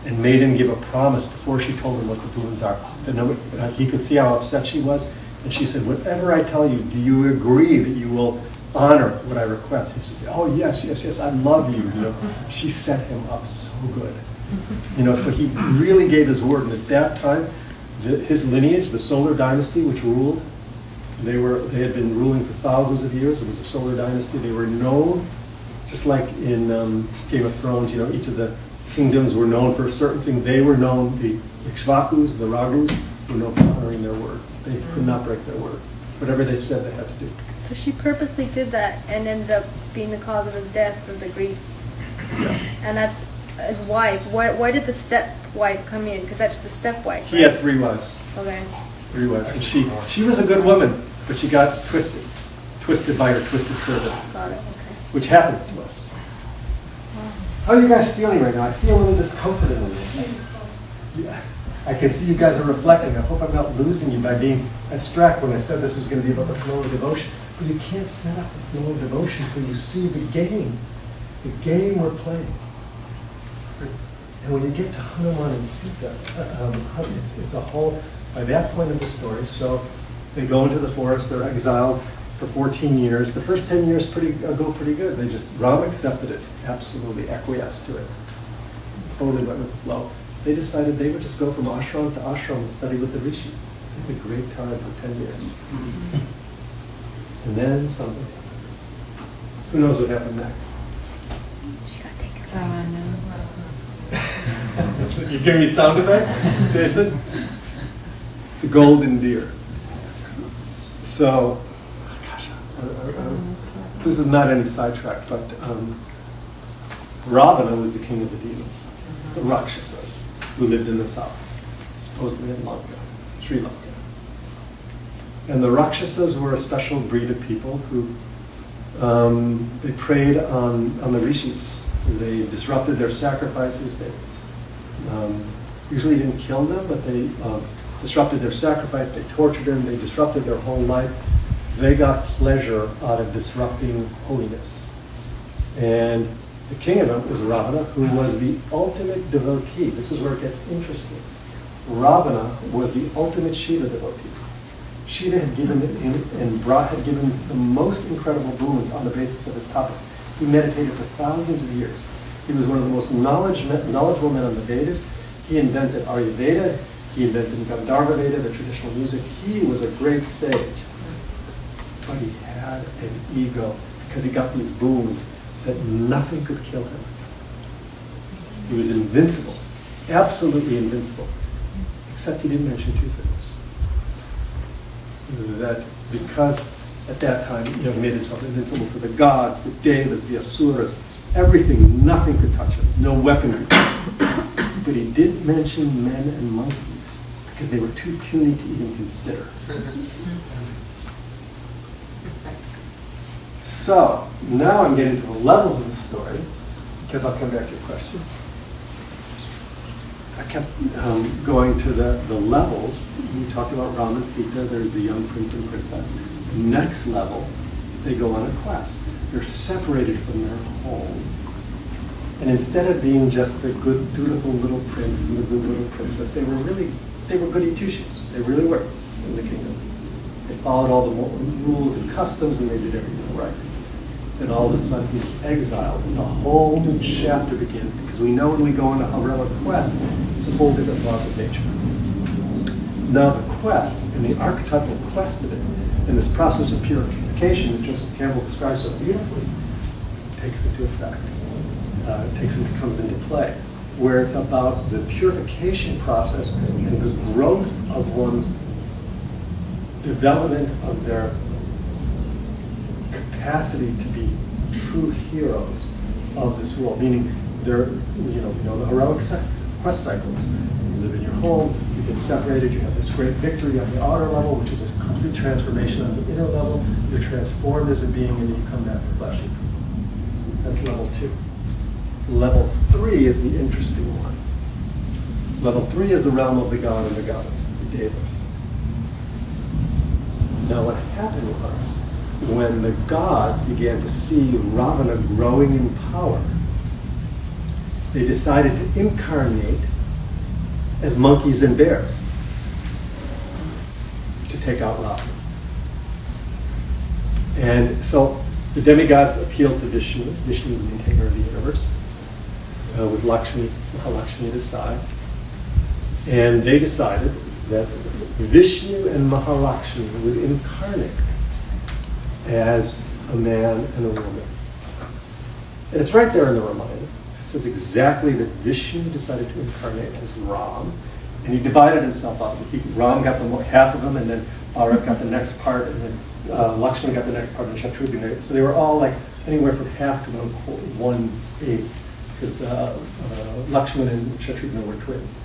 and made him give a promise before she told him what the boons are. He could see how upset she was, and she said, whatever I tell you, do you agree that you will honor what I request? He says, oh, yes, yes, yes, I love you. She set him up so good. So he really gave his word, and at that time, his lineage, the Solar Dynasty, which ruled, they had been ruling for thousands of years. It was a solar dynasty. They were known, just like in Game of Thrones, each of the kingdoms were known for a certain thing. They were known, the Ikshvakus, the Raghus, were known for honoring their word. They could not break their word. Whatever they said, they had to do. So she purposely did that and ended up being the cause of his death with the grief. Yeah. And that's his wife. Why did the stepwife come in? Because that's the stepwife. He had 3 wives. Okay. 3 wives. And she was a good woman, but she got twisted by her twisted servant, Got it. Okay. which happens to us. How are you guys feeling right now? I see a little discomfort in you. Yeah. I can see you guys are reflecting. I hope I'm not losing you by being abstract when I said this was going to be about the flow of devotion. But you can't set up the flow of devotion until you see the game we're playing. And when you get to Hanuman and Sita, it's a whole, by that point of the story, so they go into the forest, they're exiled for 14 years. The first 10 years go pretty good. Ram accepted it, absolutely acquiesced to it, totally went with the flow. They decided they would just go from ashram to ashram and study with the rishis. They had a great time for 10 years. And then something happened. Who knows what happened next? She got taken. No. You giving me sound effects, Jason? The golden deer. So, gosh, this is not any sidetrack, but Ravana was the king of the demons, the Rakshasas, who lived in the south, supposedly in Lanka, Sri Lanka. And the Rakshasas were a special breed of people who they preyed on the rishis. They disrupted their sacrifices. They usually didn't kill them, but they disrupted their sacrifice. They tortured them. They disrupted their whole life. They got pleasure out of disrupting holiness. And the king of them was Ravana, who was the ultimate devotee. This is where it gets interesting. Ravana was the ultimate Shiva devotee. Shiva had given him and had given the most incredible boons on the basis of his tapas. He meditated for thousands of years. He was one of the most knowledgeable men on the Vedas. He invented Ayurveda. He invented Gandharva Veda, the traditional music. He was a great sage. But he had an ego because he got these boons that nothing could kill him. He was invincible, absolutely invincible, except he didn't mention two things. That because at that time, he made himself invincible to the gods, the devas, the asuras, everything, nothing could touch him, no weapon could touch him. But he did mention men and monkeys because they were too puny to even consider. So, now I'm getting to the levels of the story, because I'll come back to your question. I kept going to the levels. We talked about Ram and Sita, they're the young prince and princess. Next level, they go on a quest. They're separated from their home. And instead of being just the good, dutiful little prince and the good little princess, they were goody two-shoes. They really were in the kingdom. They followed all the rules and customs, and they did everything right. Then all of a sudden he's exiled, and a whole new chapter begins, because we know when we go on a heroic quest, it's a whole different laws of nature. Now the quest, and the archetypal quest of it, and this process of purification that Joseph Campbell describes so beautifully, takes into effect. Comes into play, where it's about the purification process and the growth of one's development of their capacity to be true heroes of this world. Meaning, they're the heroic quest cycles. You live in your home, you get separated, you have this great victory on the outer level, which is a complete transformation on the inner level. You're transformed as a being, and then you come back to flesh. That's level 2. Level 3 is the interesting one. Level 3 is the realm of the god and the goddess, the devas. Now what happened was, when the gods began to see Ravana growing in power, they decided to incarnate as monkeys and bears to take out Ravana. And so the demigods appealed to Vishnu, Vishnu, the maintainer of the universe, with Mahalakshmi at his side. And they decided that Vishnu and Mahalakshmi would incarnate as a man and a woman. And it's right there in the Ramayana. It says exactly that Vishnu decided to incarnate as Ram, and he divided himself up. Ram got half of him, and then Bharat got the next part, and then Lakshman got the next part, and Shatrughan. So they were all like anywhere from half to 1/8, because Lakshman and Shatrughan were twins.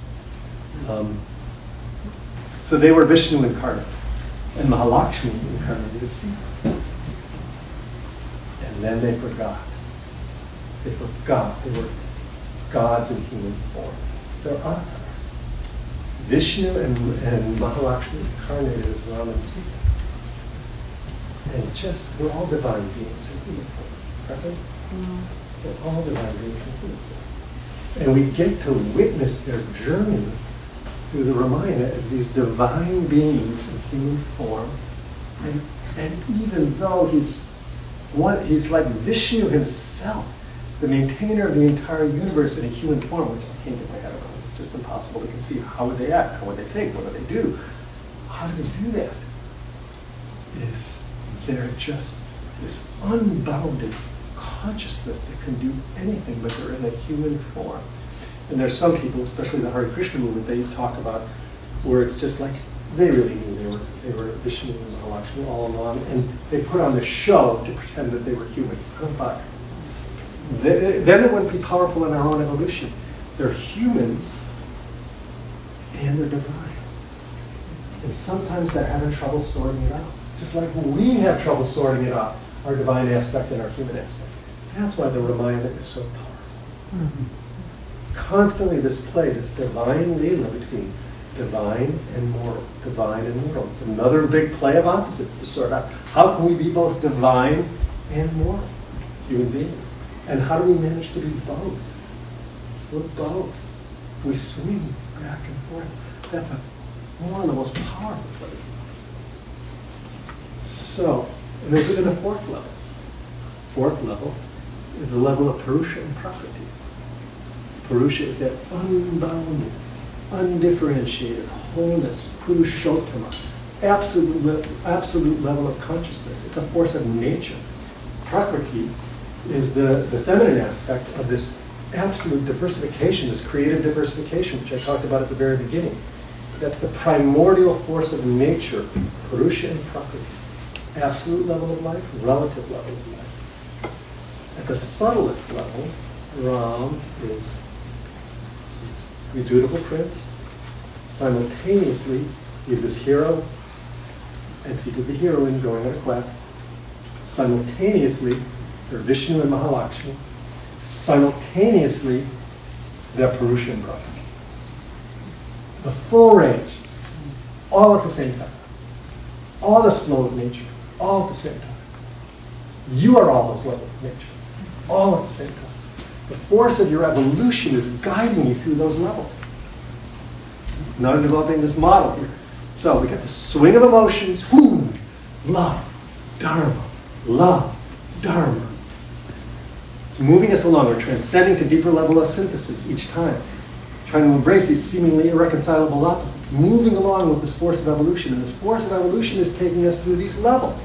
So they were Vishnu incarnate, and Mahalakshmi incarnated as Sita. And then they forgot. They forgot they were gods in human form. They're avatars. Vishnu and Mahalakshmi incarnated as Ram and Sita. And they're all divine beings in human form, correct? They're all divine beings in human form. And we get to witness their journey through the Ramayana as these divine beings in human form. And even though he's like Vishnu himself, the maintainer of the entire universe in a human form, which I can't get my head around. It's just impossible to conceive. How would they act? How would they think? What do they do? How do they do that? They're just this unbounded consciousness that can do anything, but they're in a human form. And there's some people, especially the Hare Krishna movement, they talk about where it's just like they really knew they were Vishnu and Mahalakshmi all along, and they put on this show to pretend that they were humans. But then it wouldn't be powerful in our own evolution. They're humans and they're divine. And sometimes they're having trouble sorting it out. Just like we have trouble sorting it out, our divine aspect and our human aspect. That's why the Ramayana is so powerful. Mm-hmm. Constantly display this divine lila between divine and moral, divine and moral. It's another big play of opposites to sort out. How can we be both divine and moral human beings? And how do we manage to be both? We're both. We swing back and forth. That's one of the most powerful plays of opposites. So, and there's even a fourth level. Fourth level is the level of Purusha and Prakriti. Purusha is that unbounded, undifferentiated wholeness, Purushottama, absolute level of consciousness. It's a force of nature. Prakriti is the feminine aspect of this absolute diversification, this creative diversification, which I talked about at the very beginning. That's the primordial force of nature, Purusha and Prakriti. Absolute level of life, relative level of life. At the subtlest level, Ram is the dutiful prince. Simultaneously, he's this hero, and Sita's the heroine going on a quest. Simultaneously, they're Vishnu and Mahalakshmi. Simultaneously, they're Purusha and Prakriti. The full range, all at the same time. All this flow of nature, all at the same time. You are all those levels of nature, all at the same time. The force of your evolution is guiding you through those levels. Now I'm developing this model here. So we got the swing of emotions, whoo, love, dharma, love, dharma. It's moving us along. We're transcending to deeper level of synthesis each time, trying to embrace these seemingly irreconcilable opposites, moving along with this force of evolution. And this force of evolution is taking us through these levels.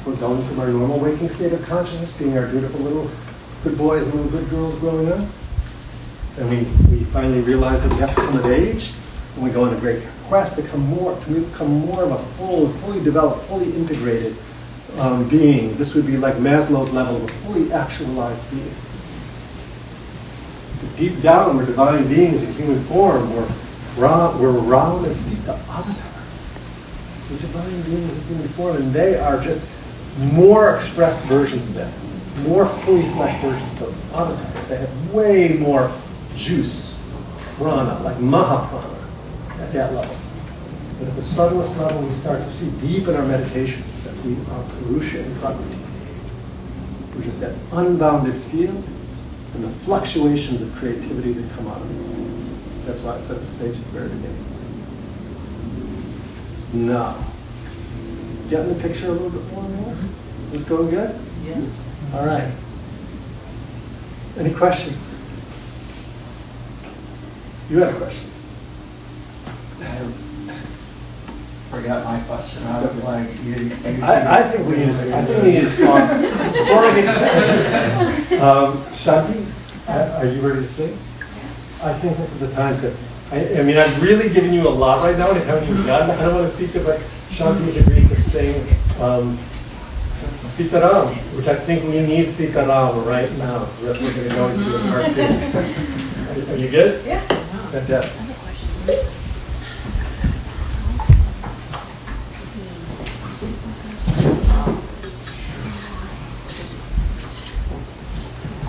We're going from our normal waking state of consciousness, being our dutiful little good boys and little good girls growing up. And we finally realize that we have to come of age, and we go on a great quest to become more of a fully developed, fully integrated being. This would be like Maslow's level of a fully actualized being. Deep down, we're divine beings in human form. We're Ram and Sita, avatars. We're divine beings in human form, and they are just more expressed versions of that, more fully fleshed versions of avatars. They have way more juice, prana, like Mahaprana, at that level. But at the subtlest level, we start to see deep in our meditations that we are Purusha and Prakriti, which is that unbounded field and the fluctuations of creativity that come out of it. That's why I set the stage at the very beginning. Now, getting the picture a little bit more? Is this going good? Yes. All right. Any questions? You had a question. Forgot my question. I was like, I think we need a song. Before I get to Shanti, are you ready to sing? I think this is the time to. I mean, I've really given you a lot right now, and I haven't even gotten. I don't want to seek it, but Shanti's agreed to sing Sita Ram, which I think we need Sita Ram right now. So that's what we're going to go into in part 2. Are you good? Yeah. Fantastic.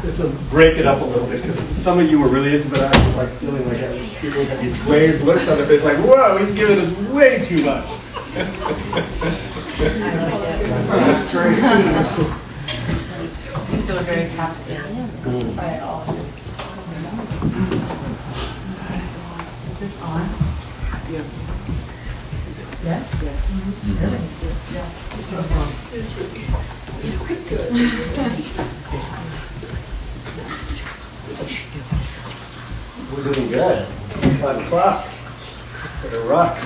This will break it up a little bit, because some of you were really into it, but I was like feeling like people got these glazed looks on their face, like, whoa, he's giving us way too much. That's very sweet. You feel very captivated by it all. this on? Yes. Yes? Yes. Really? Yeah. It's just on. It's really, good. We're doing good. 5 o'clock. Better rock.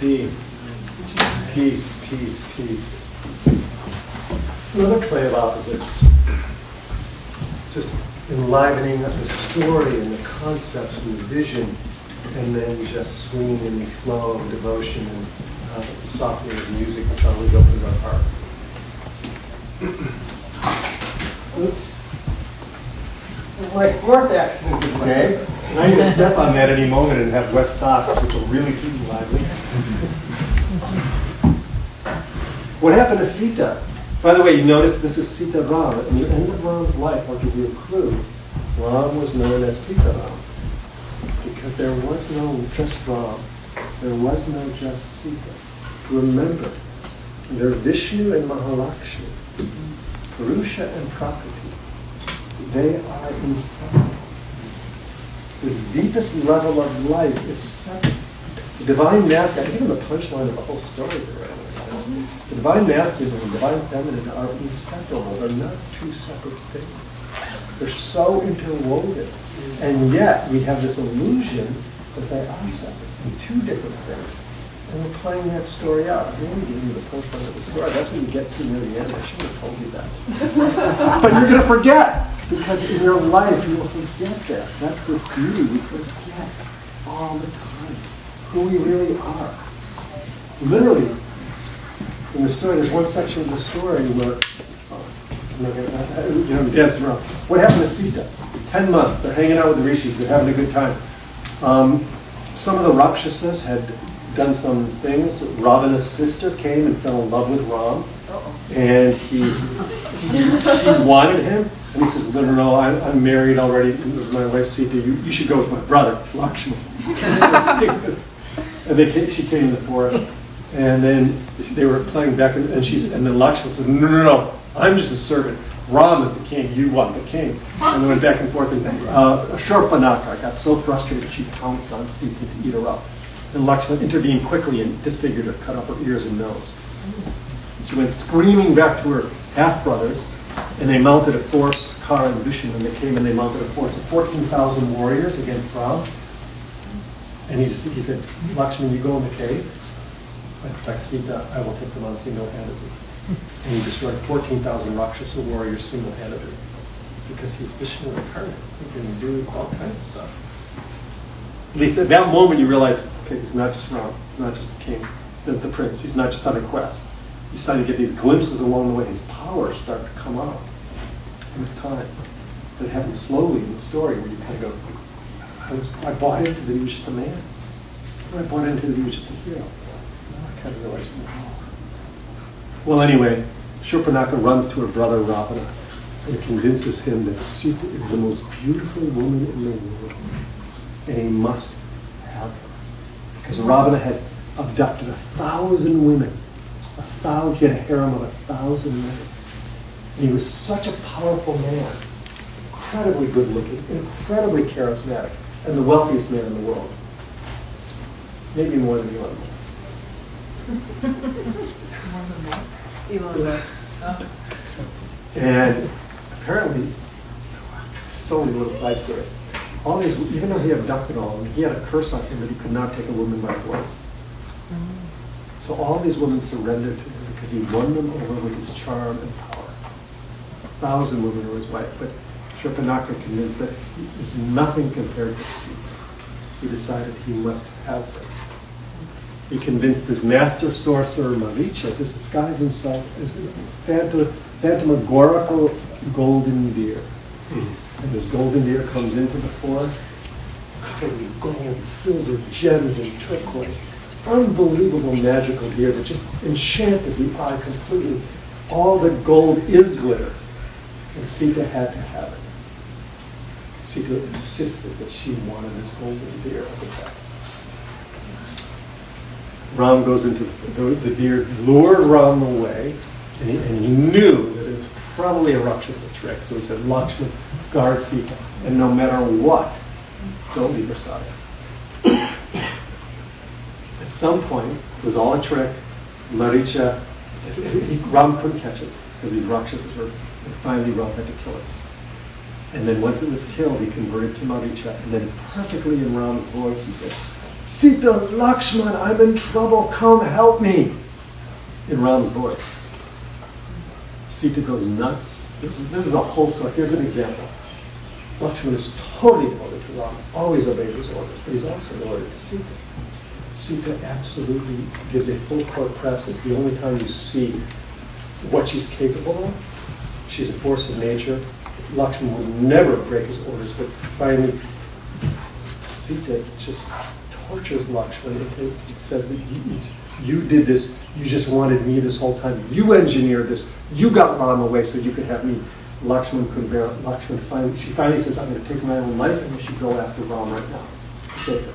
Shanti. Peace, peace, peace. Another play of opposites. Just enlivening up the story and the concepts and the vision, and then just swinging in this flow of devotion and softening of music, which always opens our heart. Oops. My fourth accident today. And I need to step on that any moment and have wet socks, which will really keep me lively. What happened to Sita? By the way, you notice this is Sita Ram. At the end of Ram's life, I'll give you a clue. Ram was known as Sita Ram because there was no just Ram. There was no just Sita. Remember, they're Vishnu and Mahalakshmi, Purusha and Prakriti. They are inseparable. The deepest level of life is separate. The divine masculine, even the punchline of the whole story there, the divine masculine and the divine feminine are inseparable. They're not two separate things. They're so interwoven. And yet we have this illusion that they are separate and two different things. And we're playing that story out. I'm only giving you the punchline of the story. That's when you get to near the end. I should have told you that. But you're going to forget. Because in your life, you will forget that. That's this beauty. We forget all the time who we really are. Literally, in the story, there's one section of the story where, I'm dancing around. What happened to Sita? 10 months. They're hanging out with the rishis. They're having a good time. Some of the Rakshasas had done some things. Ravana's sister came and fell in love with Ram. And she wanted him. And he says, no, I'm married already. This is my wife, Sita. You should go with my brother, Lakshmi. And she came in the forest. And then they were playing back. And then Lakshmi said, no, I'm just a servant. Ram is the king. You want the king. And they went back and forth. And Shurpanakha got so frustrated she pounced on Sita to eat her up. And Lakshmi intervened quickly and disfigured her, cut off her ears and nose. She went screaming back to her half-brothers. And they mounted a force, Kara and Vishnu, and they came and they mounted a force of 14,000 warriors against Ram. And he said, Lakshmi, you go in the cave, I protect Sita, I will take them on single-handedly. And he destroyed 14,000 Rakshasa warriors single-handedly. Because he's Vishnu incarnate. He can do all kinds of stuff. At least at that moment you realize, okay, he's not just Ram, he's not just the king, the prince, he's not just on a quest. You start to get these glimpses along the way. His powers start to come out with time. But it happens slowly in the story where you kind of go, I bought into that he was just a man. I bought into that he was just a hero. Now I kind of realize, wow. Well, anyway, Shurpanakha runs to her brother Ravana and convinces him that Sita is the most beautiful woman in the world. And he must have her. Because Ravana had abducted 1,000 women. He had a harem of 1,000 men. And he was such a powerful man, incredibly good looking, incredibly charismatic, and the wealthiest man in the world. Maybe more than Elon Musk. Elon Musk. And apparently, so many little side stories. All these, even though he abducted all of them, he had a curse on him that he could not take a woman by force. So all these women surrendered to him because he won them over with his charm and power. 1,000 women were his wife, but Shurpanakha convinced that he is nothing compared to Sita. He decided he must have her. He convinced his master sorcerer Maricha to disguise himself as a phantasmagorical golden deer. And this golden deer comes into the forest, covered in gold, silver, gems, and turquoise. Unbelievable magical deer that just enchanted the eye completely. All the gold is glitter. And Sita had to have it. Sita insisted that she wanted this golden deer as a pet. Ram goes into the deer, lured Ram away, and he knew that it was probably a Rakshasa trick. So he said, Lakshman, guard Sita, and no matter what, don't leave her side. At some point, it was all a trick. Maricha, Ram couldn't catch it because these Rakshasas were, and finally Ram had to kill it. And then once it was killed, he converted to Maricha, and then perfectly in Ram's voice, he said, Sita, Lakshman, I'm in trouble, come help me. In Ram's voice. Sita goes nuts. This is a whole story. Here's an example. Lakshman is totally devoted to Ram, always obeys his orders, but he's also devoted to Sita. Sita absolutely gives a full court press. It's the only time you see what she's capable of. She's a force of nature. Lakshman would never break his orders, but finally, Sita just tortures Lakshman. It says that you did this, you just wanted me this whole time. You engineered this. You got Ram away so you could have me. Lakshman couldn't bear it. Lakshman she finally says, I'm going to take my own life and we should go after Ram right now. Take her.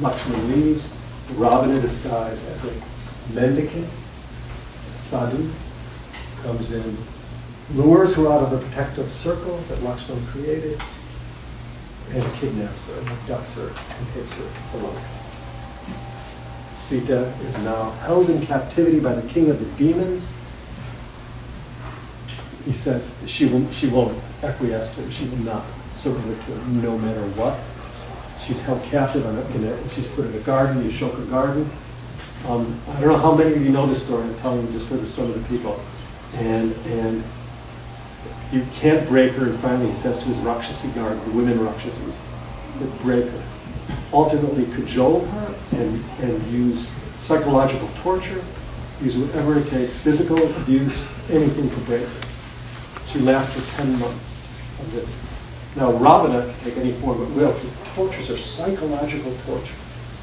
Lakshman leaves. Ravana disguised as a mendicant, sadhu, comes in, lures her out of the protective circle that Lakshman created, and kidnaps her, and abducts her, and takes her alone. Sita is now held in captivity by the king of the demons. He says she won't acquiesce to him, she will not surrender to him, no matter what. She's held captive she's put in a garden, the Ashoka garden. I don't know how many of you know this story, I'm telling you just for the sum of the people. And you can't break her, and finally he says to his Rakshasi guard, the women Rakshasis, that break her. Ultimately cajole her and use psychological torture, use whatever it takes, physical abuse, anything to break her. She lasts for 10 months of this. Now Ravana can take any form of will. He tortures her, psychological torture.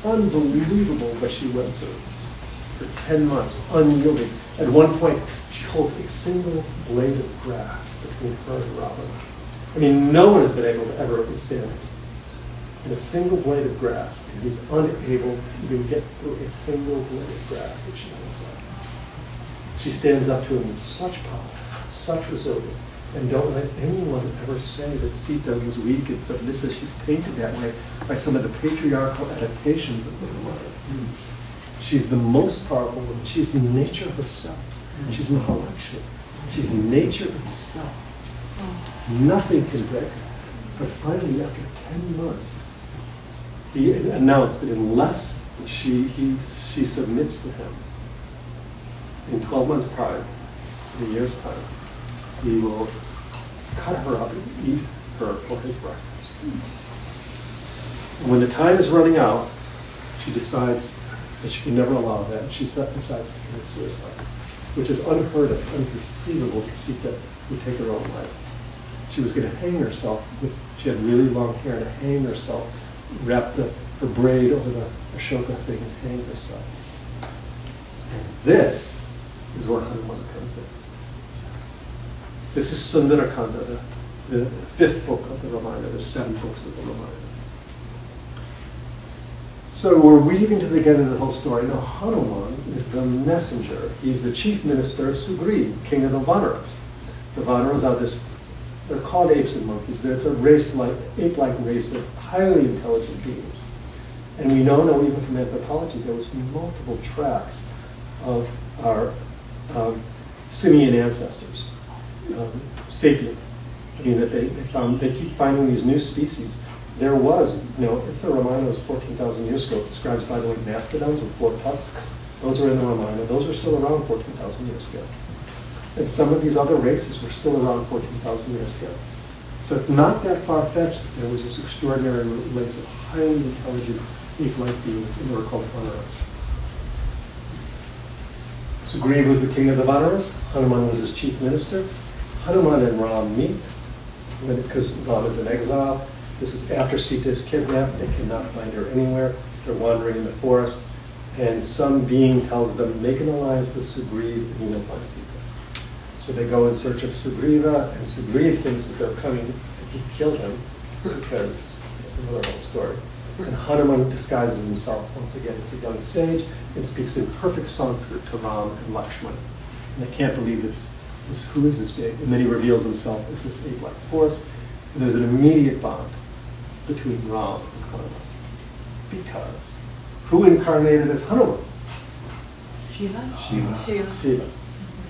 Unbelievable what she went through for 10 months, unyielding. At one point, she holds a single blade of grass between her and Ravana. I mean, no one has been able to ever withstand it. In a single blade of grass, and he's unable to even get through a single blade of grass that she holds up. She stands up to him with such power, such resilience, and don't let anyone ever say that Sita was weak and submissive. She's painted that way by some of the patriarchal adaptations of the Ramayana. She's the most powerful woman. She's nature herself. She's Mahalakshmi. She's nature itself. Nothing can break her. But finally, after 10 months, he announced that unless she submits to him, in 12 months' time, in a year's time, he will cut her up and eat her for his breakfast. When the time is running out, she decides that she can never allow that, and she decides to commit suicide, which is unheard of, unconceivable to Sita would take her own life. She was going to hang herself. She had really long hair to hang herself, wrap her braid over the Ashoka thing and hang herself. And this is where Hanuman comes in. This is Sundara Kanda, the 5th book of the Ramayana. There's 7 books of the Ramayana. So we're weaving together the whole story. Now Hanuman is the messenger. He's the chief minister of Sugriva, king of the Vanaras. The Vanaras are they're called apes and monkeys. They're a ape-like race of highly intelligent beings. And we know now, even from anthropology, there was multiple tracks of our simian ancestors, sapiens. I mean, that they keep finding these new species. There was, if the Ramayana was 14,000 years ago, it describes, by the way, mastodons with 4 tusks. Those are in the Ramayana. Those are still around 14,000 years ago. And some of these other races were still around 14,000 years ago. So it's not that far-fetched that there was this extraordinary race of highly intelligent ape-like beings, and they were called Vanaras. Sugriva was the king of the Vanaras. Hanuman was his chief minister. Hanuman and Ram meet, because Ram is in exile. This is after Sita is kidnapped. They cannot find her anywhere. They're wandering in the forest. And some being tells them, make an alliance with Sugriva and you will find Sita. So they go in search of Sugriva, and Sugriva thinks that they're coming to kill him, because it's another whole story. And Hanuman disguises himself once again as a young sage and speaks in perfect Sanskrit to Ram and Lakshman. And they can't believe this who is this being? And then he reveals himself as this ape-like force. And there's an immediate bond between Ram and Hanuman. Because who incarnated as Hanuman? Shiva.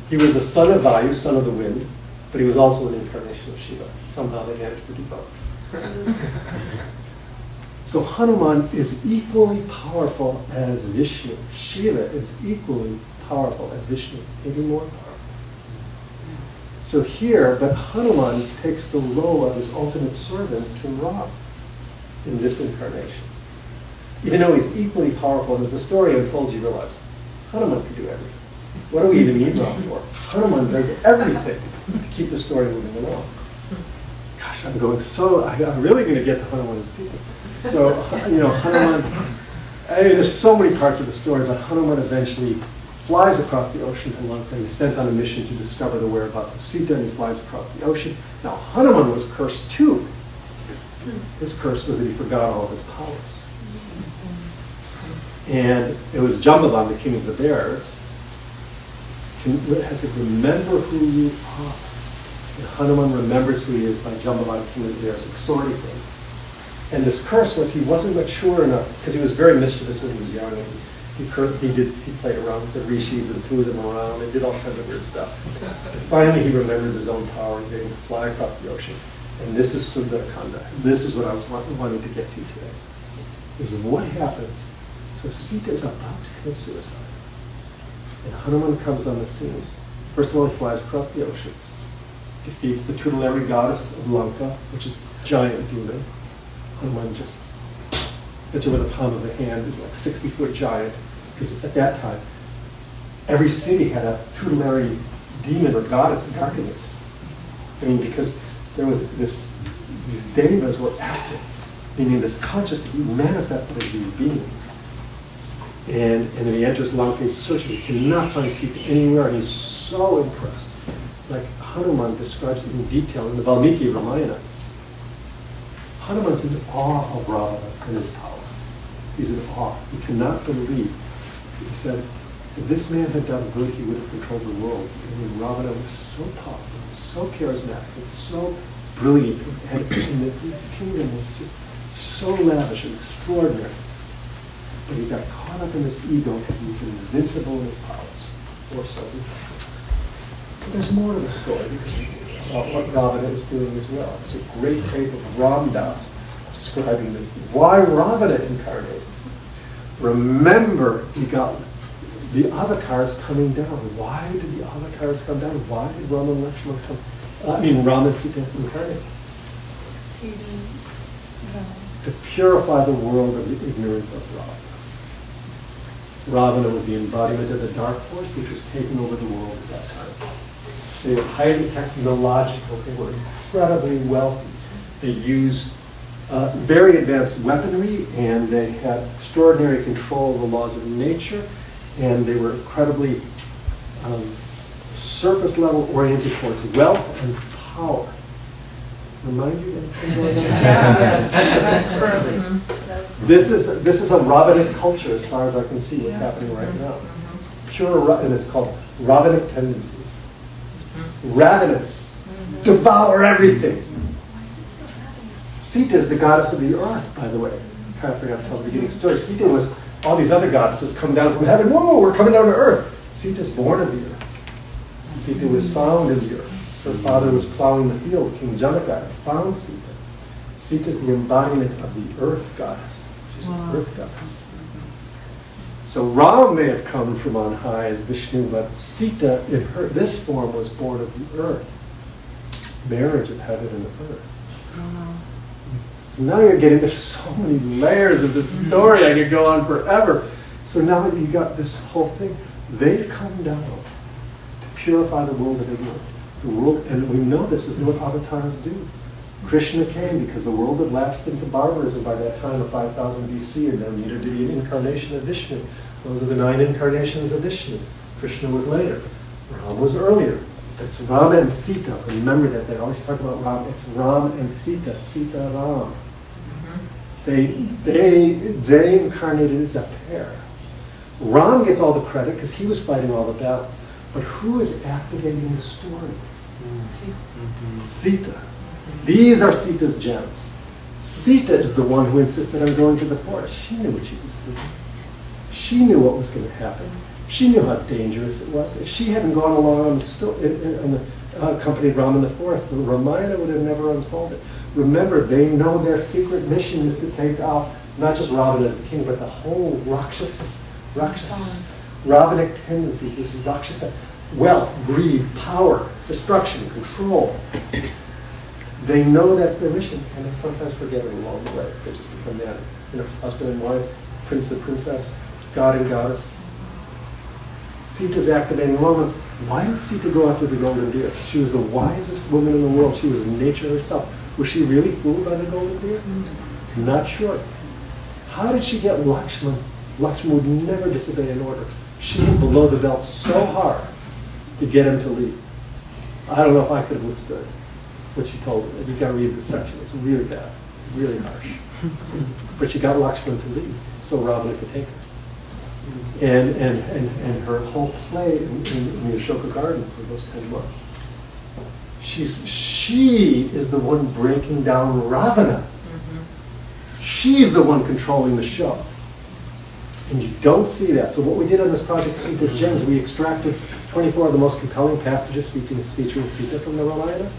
He was the son of Vayu, son of the wind, but he was also an incarnation of Shiva. Somehow they managed to do both. So Hanuman is equally powerful as Vishnu. Shiva is equally powerful as Vishnu, maybe more powerful. So here, but Hanuman takes the role of his ultimate servant to Ram in this incarnation. Even though he's equally powerful, and as the story unfolds, you realize Hanuman can do everything. What do we even need Ram for? Hanuman does everything to keep the story moving along. Gosh, I'm really going to get to Hanuman and Sita. So, Hanuman, there's so many parts of the story, but Hanuman eventually flies across the ocean to Lanka. He's sent on a mission to discover the whereabouts of Sita, and he flies across the ocean. Now, Hanuman was cursed too. His curse was that he forgot all of his powers. And it was Jambavan, the king of the bears, has said, remember who you are. And Hanuman remembers who he is by Jambavan, king of the bears, exhorting him. And this curse was he wasn't mature enough, because he was very mischievous when he was young. And he played around with the rishis and threw them around and did all kinds of weird stuff. And finally he remembers his own power. He's able to fly across the ocean. And this is Sundara Kanda. This is what I was wanting to get to today. Is what happens. So Sita is about to commit suicide. And Hanuman comes on the scene. First of all, he flies across the ocean. Defeats the tutelary goddess of Lanka, which is a giant demon. Hanuman just hits her with the palm of the hand. He's like 60-foot giant. Because at that time, every city had a tutelary demon or goddess guarding it. I mean, because there was these devas were active, meaning this consciousness manifested as these beings. And then he enters Lanka, he's searching, he cannot find Sita anywhere, and he's so impressed. Like Hanuman describes it in detail in the Valmiki Ramayana. Hanuman's in awe of Ravana and his power. He's in awe. He cannot believe. He said, if this man had done good, he would have controlled the world. I mean, Ravana was so powerful, so charismatic, so brilliant, and his kingdom was just so lavish and extraordinary. But he got caught up in this ego because he was invincible in his powers. Or so he thought. But there's more to the story because of what Ravana is doing as well. There's a great tape of Ramdas describing this. Why Ravana incarnated? Remember, he got the avatars coming down. Why did the avatars come down? Why did Rama and Lakshmana come? Rama and Sita incarnate. To purify the world of the ignorance of Ravana. Ravana was the embodiment of the dark force which was taking over the world at that time. They were highly technological. They were incredibly wealthy. They used very advanced weaponry, and they had extraordinary control of the laws of nature, and they were incredibly surface level oriented towards wealth and power. Remind you anything going on? Yes. This is a Ravanic culture as far as I can see what's happening right now. Pure, and it's called Ravanic tendencies. Ravenous, devour everything. Sita is the goddess of the earth, by the way. I kind of forgot to tell the beginning story. Sita was, all these other goddesses come down from heaven. Whoa, we're coming down to earth. Sita's born of the earth. Sita was found in the earth. Her father was plowing the field. King Janaka found Sita. Sita is the embodiment of the earth goddess. She's an earth goddess. So Ram may have come from on high as Vishnu, but Sita in this form was born of the earth. Marriage of heaven and earth. Now you're getting, there's so many layers of this story, I could go on forever. So now you got this whole thing. They've come down to purify the world of ignorance. The world, and we know this is what avatars do. Krishna came because the world had lapsed into barbarism by that time of 5000 BC, and there needed to be an incarnation of Vishnu. Those are the 9 incarnations of Vishnu. Krishna was later. Ram was earlier. It's Ram and Sita. Remember that they always talk about Ram. It's Ram and Sita. Sita Ram. They incarnated as a pair. Ram gets all the credit because he was fighting all the battles. But who is activating the story? Sita. These are Sita's gems. Sita is the one who insisted on going to the forest. She knew what she was doing. She knew what was going to happen. She knew how dangerous it was. If she hadn't gone along on the accompanied Ram in the forest, the Ramayana would have never unfolded. Remember, they know their secret mission is to take out not just Ravana as the king, but the whole Ravanic tendencies, this Rakshasa, wealth, greed, power, destruction, control. They know that's their mission, and they sometimes forget it along the way. They just become that, husband and wife, prince and princess, god and goddess. Sita's activating the moment. Why did Sita go after the golden deer? She was the wisest woman in the world. She was nature herself. Was she really fooled by the golden deer? Not sure. How did she get Lakshman? Lakshman would never disobey an order. She went below the belt so hard to get him to leave. I don't know if I could have withstood what she told him. You've got to read this section. It's really bad, really harsh. But she got Lakshman to leave so Ravana could take her. And her whole play in the Ashoka garden for those 10 months. She is the one breaking down Ravana. She's the one controlling the show. And you don't see that. So what we did on this project, Sita's Gems, we extracted 24 of the most compelling passages featuring Sita from the Ramayana.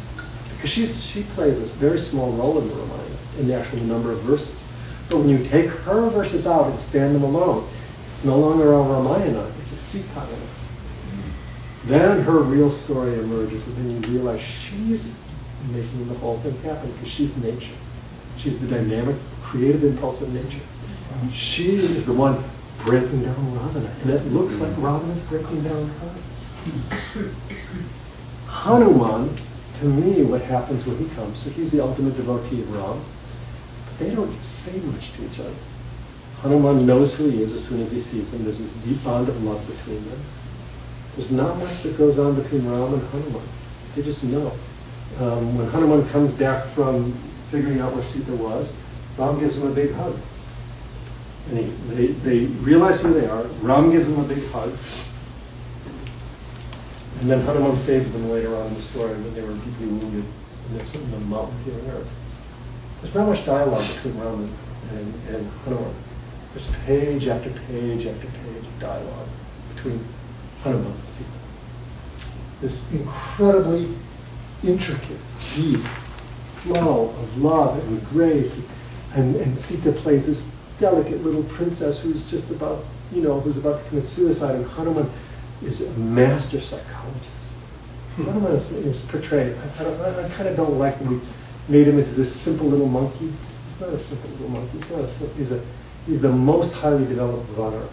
Because she plays a very small role in the Ramayana, in the actual number of verses. But when you take her verses out and stand them alone, it's no longer a Ramayana, it's a Sita. Then her real story emerges, and then you realize she's making the whole thing happen because she's nature. She's the dynamic, creative impulse of nature. She is the one breaking down Ravana, and it looks like Ravana's breaking down her. Hanuman, to me, what happens when he comes, so he's the ultimate devotee of Ram, but they don't say much to each other. Hanuman knows who he is as soon as he sees him. There's this deep bond of love between them. There's not much that goes on between Ram and Hanuman. They just know. When Hanuman comes back from figuring out where Sita was, Ram gives him a big hug. And they realize who they are. Ram gives them a big hug. And then Hanuman saves them later on in the story when they were deeply wounded in the mountain healing earth. There's not much dialogue between Ram and Hanuman. There's page after page after page of dialogue between Hanuman and Sita. This incredibly intricate, deep flow of love and grace. And Sita plays this delicate little princess who's just about, who's about to commit suicide. And Hanuman is a master psychologist. Hanuman is portrayed. I kind of don't like when we made him into this simple little monkey. He's not a simple little monkey. He's the most highly developed Vanara.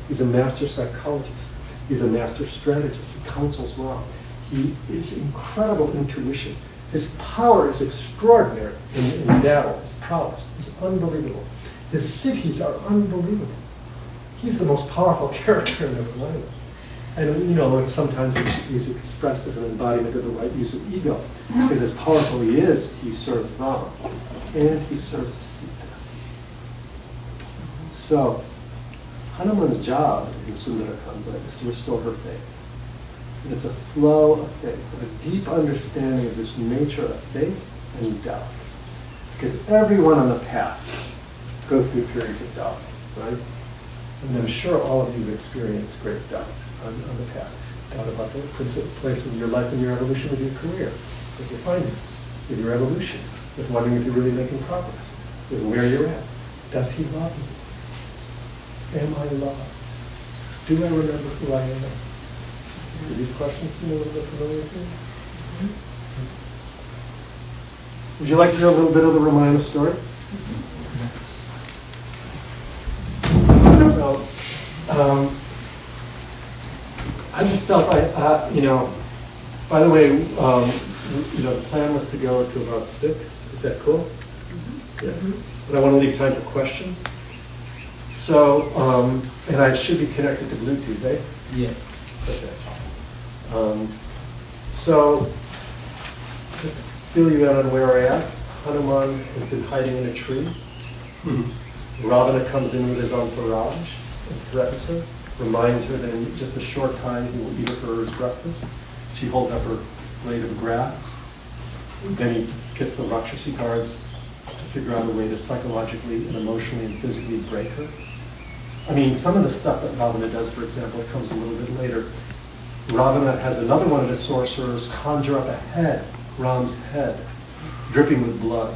He's a master psychologist. He's a master strategist. He counsels Ram. It's incredible intuition. His power is extraordinary in battle. His prowess is unbelievable. His cities are unbelievable. He's the most powerful character in the Ramayana. And sometimes he's expressed as an embodiment of the right use of ego. Because as powerful he is, he serves Rama. And he serves Sita. So, Hanuman's job in Sundara Kanda is to restore her faith. And it's a flow of faith, a deep understanding of this nature of faith and doubt. Because everyone on the path goes through periods of doubt, right? And I'm sure all of you have experienced great doubt on the path. Doubt about the place of your life and your evolution with your career, with your finances, with your evolution, with wondering if you're really making progress, with where you're at. Does he love me? Am I loved? Do I remember who I am? Do these questions seem a little bit familiar to you? Would you like to hear a little bit of the Ramayana story? So, I just felt by the way, the plan was to go to about 6. Is that cool? Yeah. But I want to leave time for questions. So, and I should be connected to Bluetooth, eh? Yes. Okay. So, just to fill you in on where we're at, Hanuman has been hiding in a tree. Ravana comes in with his entourage and threatens her, reminds her that in just a short time he will eat her as breakfast. She holds up her blade of grass. Then he gets the Rakshasi guards to figure out a way to psychologically and emotionally and physically break her. I mean, some of the stuff that Ravana does, for example, it comes a little bit later. Ravana has another one of his sorcerers conjure up a head, Ram's head, dripping with blood,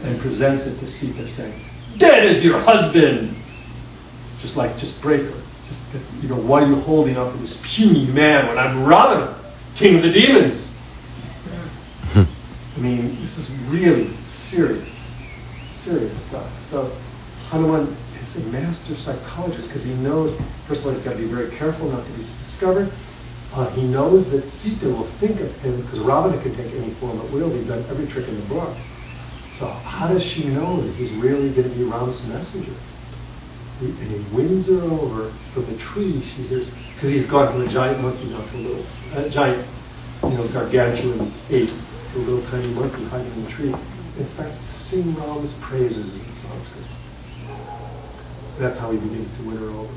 and presents it to Sita saying, "Dead is your husband!" Just break her. Why are you holding up to this puny man when I'm Ravana, king of the demons? I mean, this is really serious stuff. So Hanuman is a master psychologist because he knows, first of all, he's got to be very careful not to be discovered. He knows that Sita will think of him, because Ravana can take any form at will. He's done every trick in the book. So how does she know that he's really going to be Ram's messenger? And he wins her over from the tree. She hears, because he's gone from a giant monkey now to a little, giant, gargantuan ape to a little tiny monkey hiding in the tree, and starts to sing Ram's praises in Sanskrit. That's how he begins to win her over.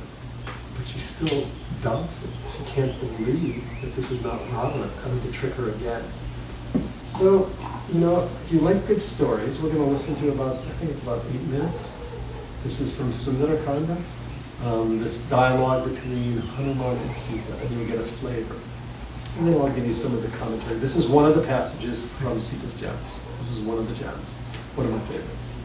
But she still doubts it. She can't believe that this is not Ravana coming to trick her again. So, if you like good stories, we're going to listen to I think it's about 8 minutes. This is from Sundara Kanda, this dialogue between Hanuman and Sita, and you'll get a flavor. And then I'll give you some of the commentary. This is one of the passages from Sita's gems. This is one of the gems, one of my favorites.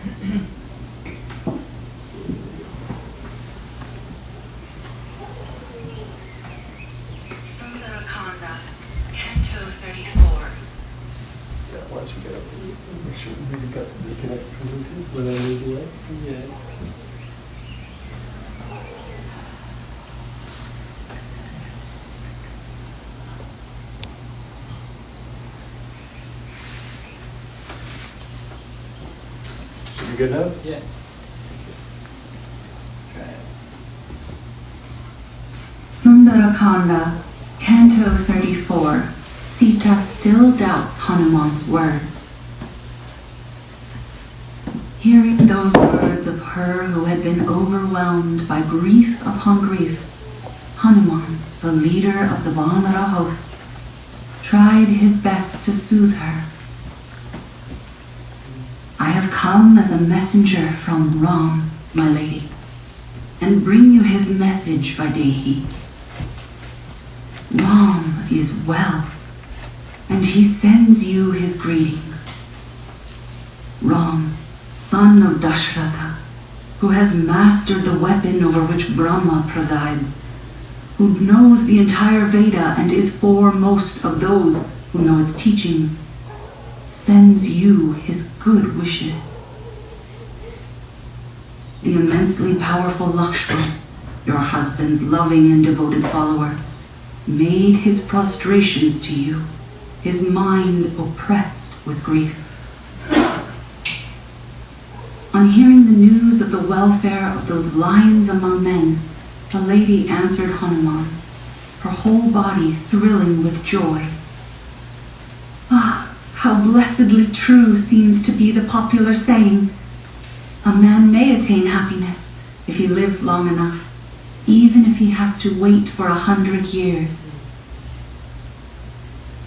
Sundara Kanda, Canto 34. Yeah, why don't you get up and make sure you got the disconnect from Bluetooth when I move away? Yeah. Should be good now? Yeah. Sundara Kanda, Canto 34. Sita still doubts Hanuman's words. Hearing those words of her who had been overwhelmed by grief upon grief, Hanuman, the leader of the Vanara hosts, tried his best to soothe her. "I have come as a messenger from Ram, my lady, and bring you his message, Vaidehi. Ram is well, and he sends you his greetings. Ram, son of Dashratha, who has mastered the weapon over which Brahma presides, who knows the entire Veda and is foremost of those who know its teachings, sends you his good wishes. The immensely powerful Lakshman, your husband's loving and devoted follower, made his prostrations to you, his mind oppressed with grief. On hearing the news of the welfare of those lions among men, the lady answered Hanuman, her whole body thrilling with joy. Ah, how blessedly true seems to be the popular saying, a man may attain happiness if he lives long enough, even if he has to wait for 100 years.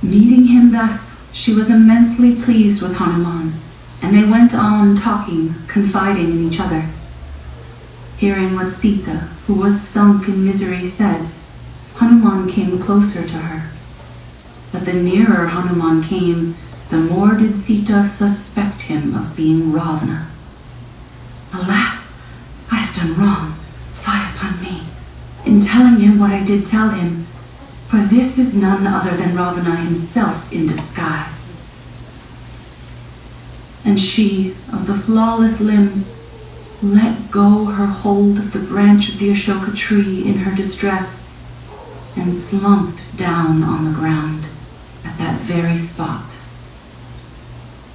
Meeting him thus, she was immensely pleased with Hanuman, and they went on talking, confiding in each other. Hearing what Sita, who was sunk in misery, said, Hanuman came closer to her. But the nearer Hanuman came, the more did Sita suspect him of being Ravana. Alas, I have done wrong, fie upon me, in telling him what I did tell him, for this is none other than Ravana himself in disguise. And she, of the flawless limbs, let go her hold of the branch of the Ashoka tree in her distress, and slumped down on the ground at that very spot.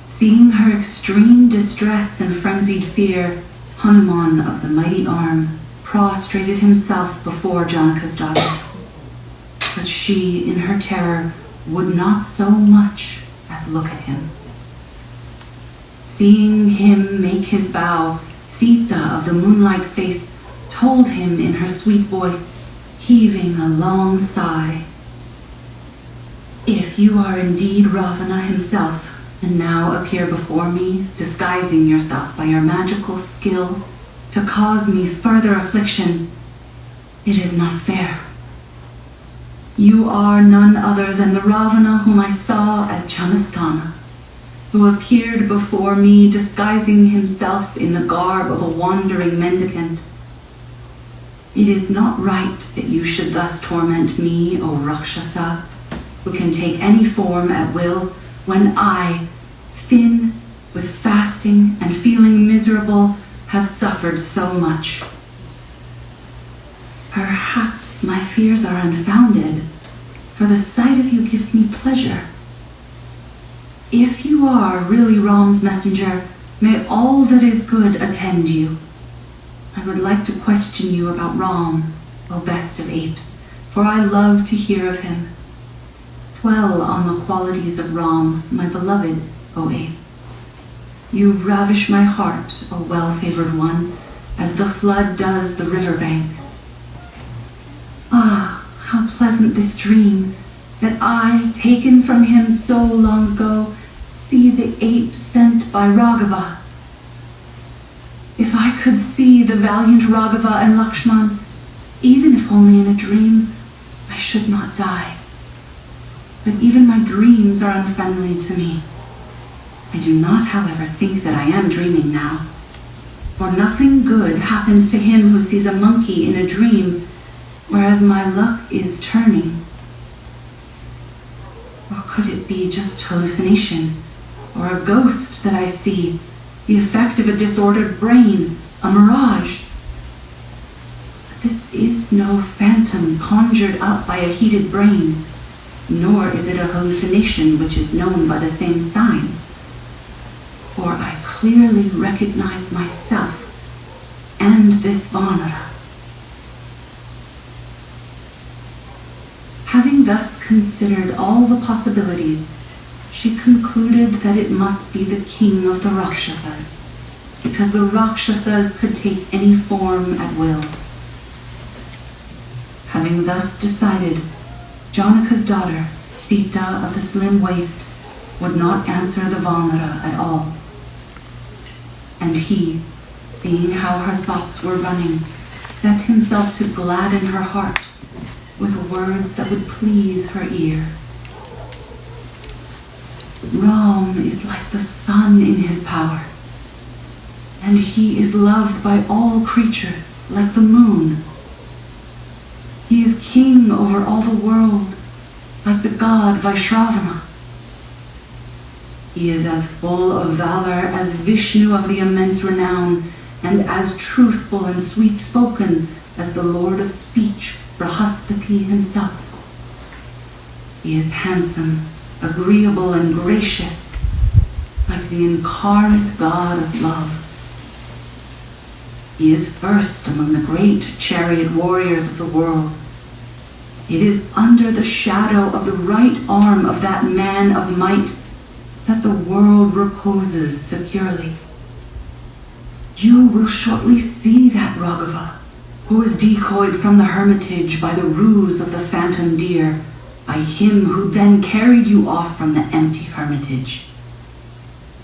Seeing her extreme distress and frenzied fear, Hanuman of the mighty arm prostrated himself before Janaka's daughter. But she, in her terror, would not so much as look at him. Seeing him make his bow, Sita of the moon-like face told him in her sweet voice, heaving a long sigh, "If you are indeed Ravana himself, and now appear before me, disguising yourself by your magical skill to cause me further affliction, it is not fair. You are none other than the Ravana whom I saw at Chanastana, who appeared before me disguising himself in the garb of a wandering mendicant. It is not right that you should thus torment me, O Rakshasa, who can take any form at will, when I, thin, with fasting and feeling miserable, have suffered so much. Perhaps my fears are unfounded, for the sight of you gives me pleasure. If you are really Ram's messenger, may all that is good attend you. I would like to question you about Ram, O best of apes, for I love to hear of him. Dwell on the qualities of Ram, my beloved, O ape. You ravish my heart, O well-favored one, as the flood does the riverbank. Ah, how pleasant this dream, that I, taken from him so long ago, see the ape sent by Raghava. If I could see the valiant Raghava and Lakshman, even if only in a dream, I should not die. But even my dreams are unfriendly to me. I do not, however, think that I am dreaming now, for nothing good happens to him who sees a monkey in a dream, whereas my luck is turning. Or could it be just hallucination, or a ghost that I see, the effect of a disordered brain, a mirage? But this is no phantom conjured up by a heated brain, nor is it a hallucination which is known by the same signs. For I clearly recognize myself and this Vanara. Having thus considered all the possibilities, she concluded that it must be the king of the Rakshasas, because the Rakshasas could take any form at will. Having thus decided, Janaka's daughter, Sita of the slim waist, would not answer the Vanara at all. And he, seeing how her thoughts were running, set himself to gladden her heart with words that would please her ear. Ram is like the sun in his power, and he is loved by all creatures like the moon. He is king over all the world, like the god Vaishravana. He is as full of valor as Vishnu of the immense renown, and as truthful and sweet-spoken as the lord of speech, Brahaspati himself. He is handsome, agreeable, and gracious, like the incarnate god of love. He is first among the great chariot warriors of the world. It is under the shadow of the right arm of that man of might that the world reposes securely. You will shortly see that Raghava, who was decoyed from the hermitage by the ruse of the phantom deer, by him who then carried you off from the empty hermitage.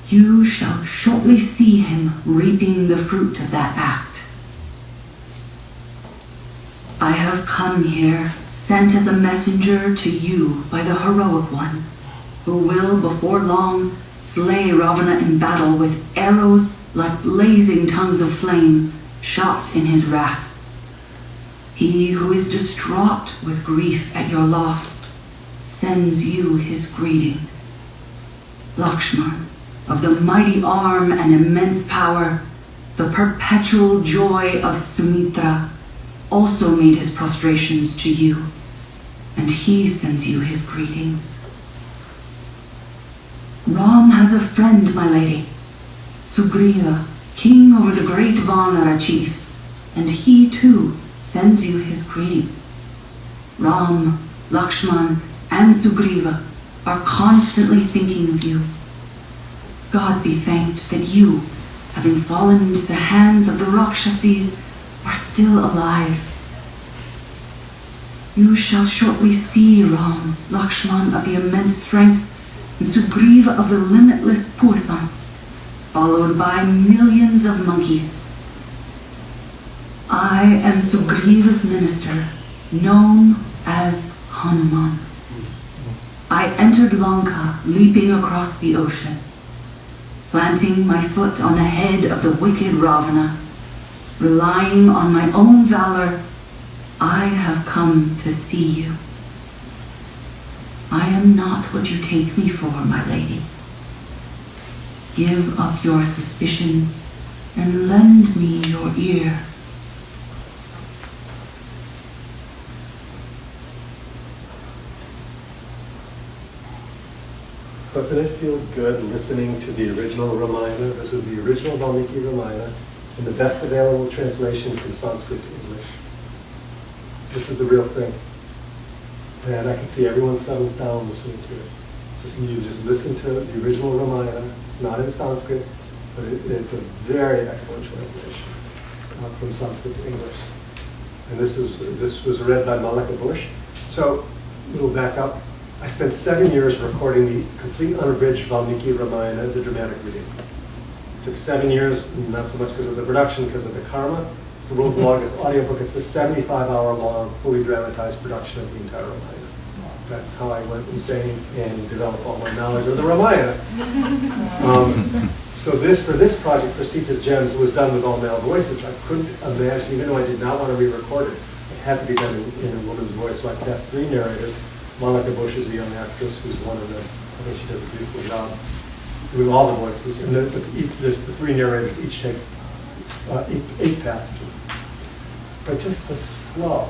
You shall shortly see him reaping the fruit of that act. I have come here, sent as a messenger to you by the heroic one, who will before long slay Ravana in battle with arrows like blazing tongues of flame shot in his wrath. He who is distraught with grief at your loss sends you his greetings. Lakshman, of the mighty arm and immense power, the perpetual joy of Sumitra, also made his prostrations to you, and he sends you his greetings. Ram has a friend, my lady, Sugriva, king over the great Vanara chiefs, and he too sends you his greetings. Ram, Lakshman, and Sugriva are constantly thinking of you. God be thanked that you, having fallen into the hands of the Rakshasis, are still alive. You shall shortly see Ram, Lakshman of the immense strength, and Sugriva of the limitless puissance, followed by millions of monkeys. I am Sugriva's minister, known as Hanuman. I entered Lanka, leaping across the ocean. planting my foot on the head of the wicked Ravana, relying on my own valor, I have come to see you. I am not what you take me for, my lady. Give up your suspicions and lend me your ear. Doesn't it feel good listening to the original Ramayana? This is the original Valmiki Ramayana in the best available translation from Sanskrit to English. This is the real thing. And I can see everyone settles down listening to it. You just listen to the original Ramayana. It's not in Sanskrit, but it's a very excellent translation from Sanskrit to English. And this was read by Malika Bush. So, we'll back up. I spent 7 years recording the complete unabridged Valmiki Ramayana as a dramatic reading. It took 7 years, not so much because of the production, because of the karma. It's the world's longest audiobook. It's a 75-hour-long, fully dramatized production of the entire Ramayana. That's how I went insane and developed all my knowledge of the Ramayana. So for this project, for Sita's Gems, it was done with all male voices. I couldn't imagine, even though I did not want to re-record it, it had to be done in a woman's voice. So I cast 3 narrators. Malika Bush is a young actress who's one of them. I think she does a beautiful job doing all the voices. And there's the 3 narrators, each take 8 passages. But just the flow.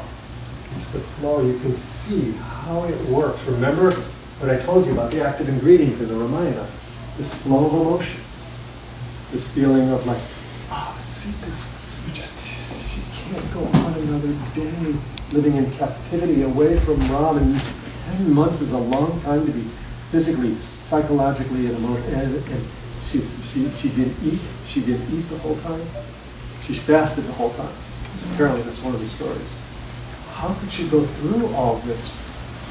It's the flow. You can see how it works. Remember what I told you about the active ingredient in the Ramayana? This flow of emotion. This feeling of like, Sita, she can't go on another day living in captivity away from Ram. And 10 months is a long time to be physically, psychologically, and emotionally. And she didn't eat. She didn't eat the whole time. She fasted the whole time. Apparently, that's one of the stories. How could she go through all this?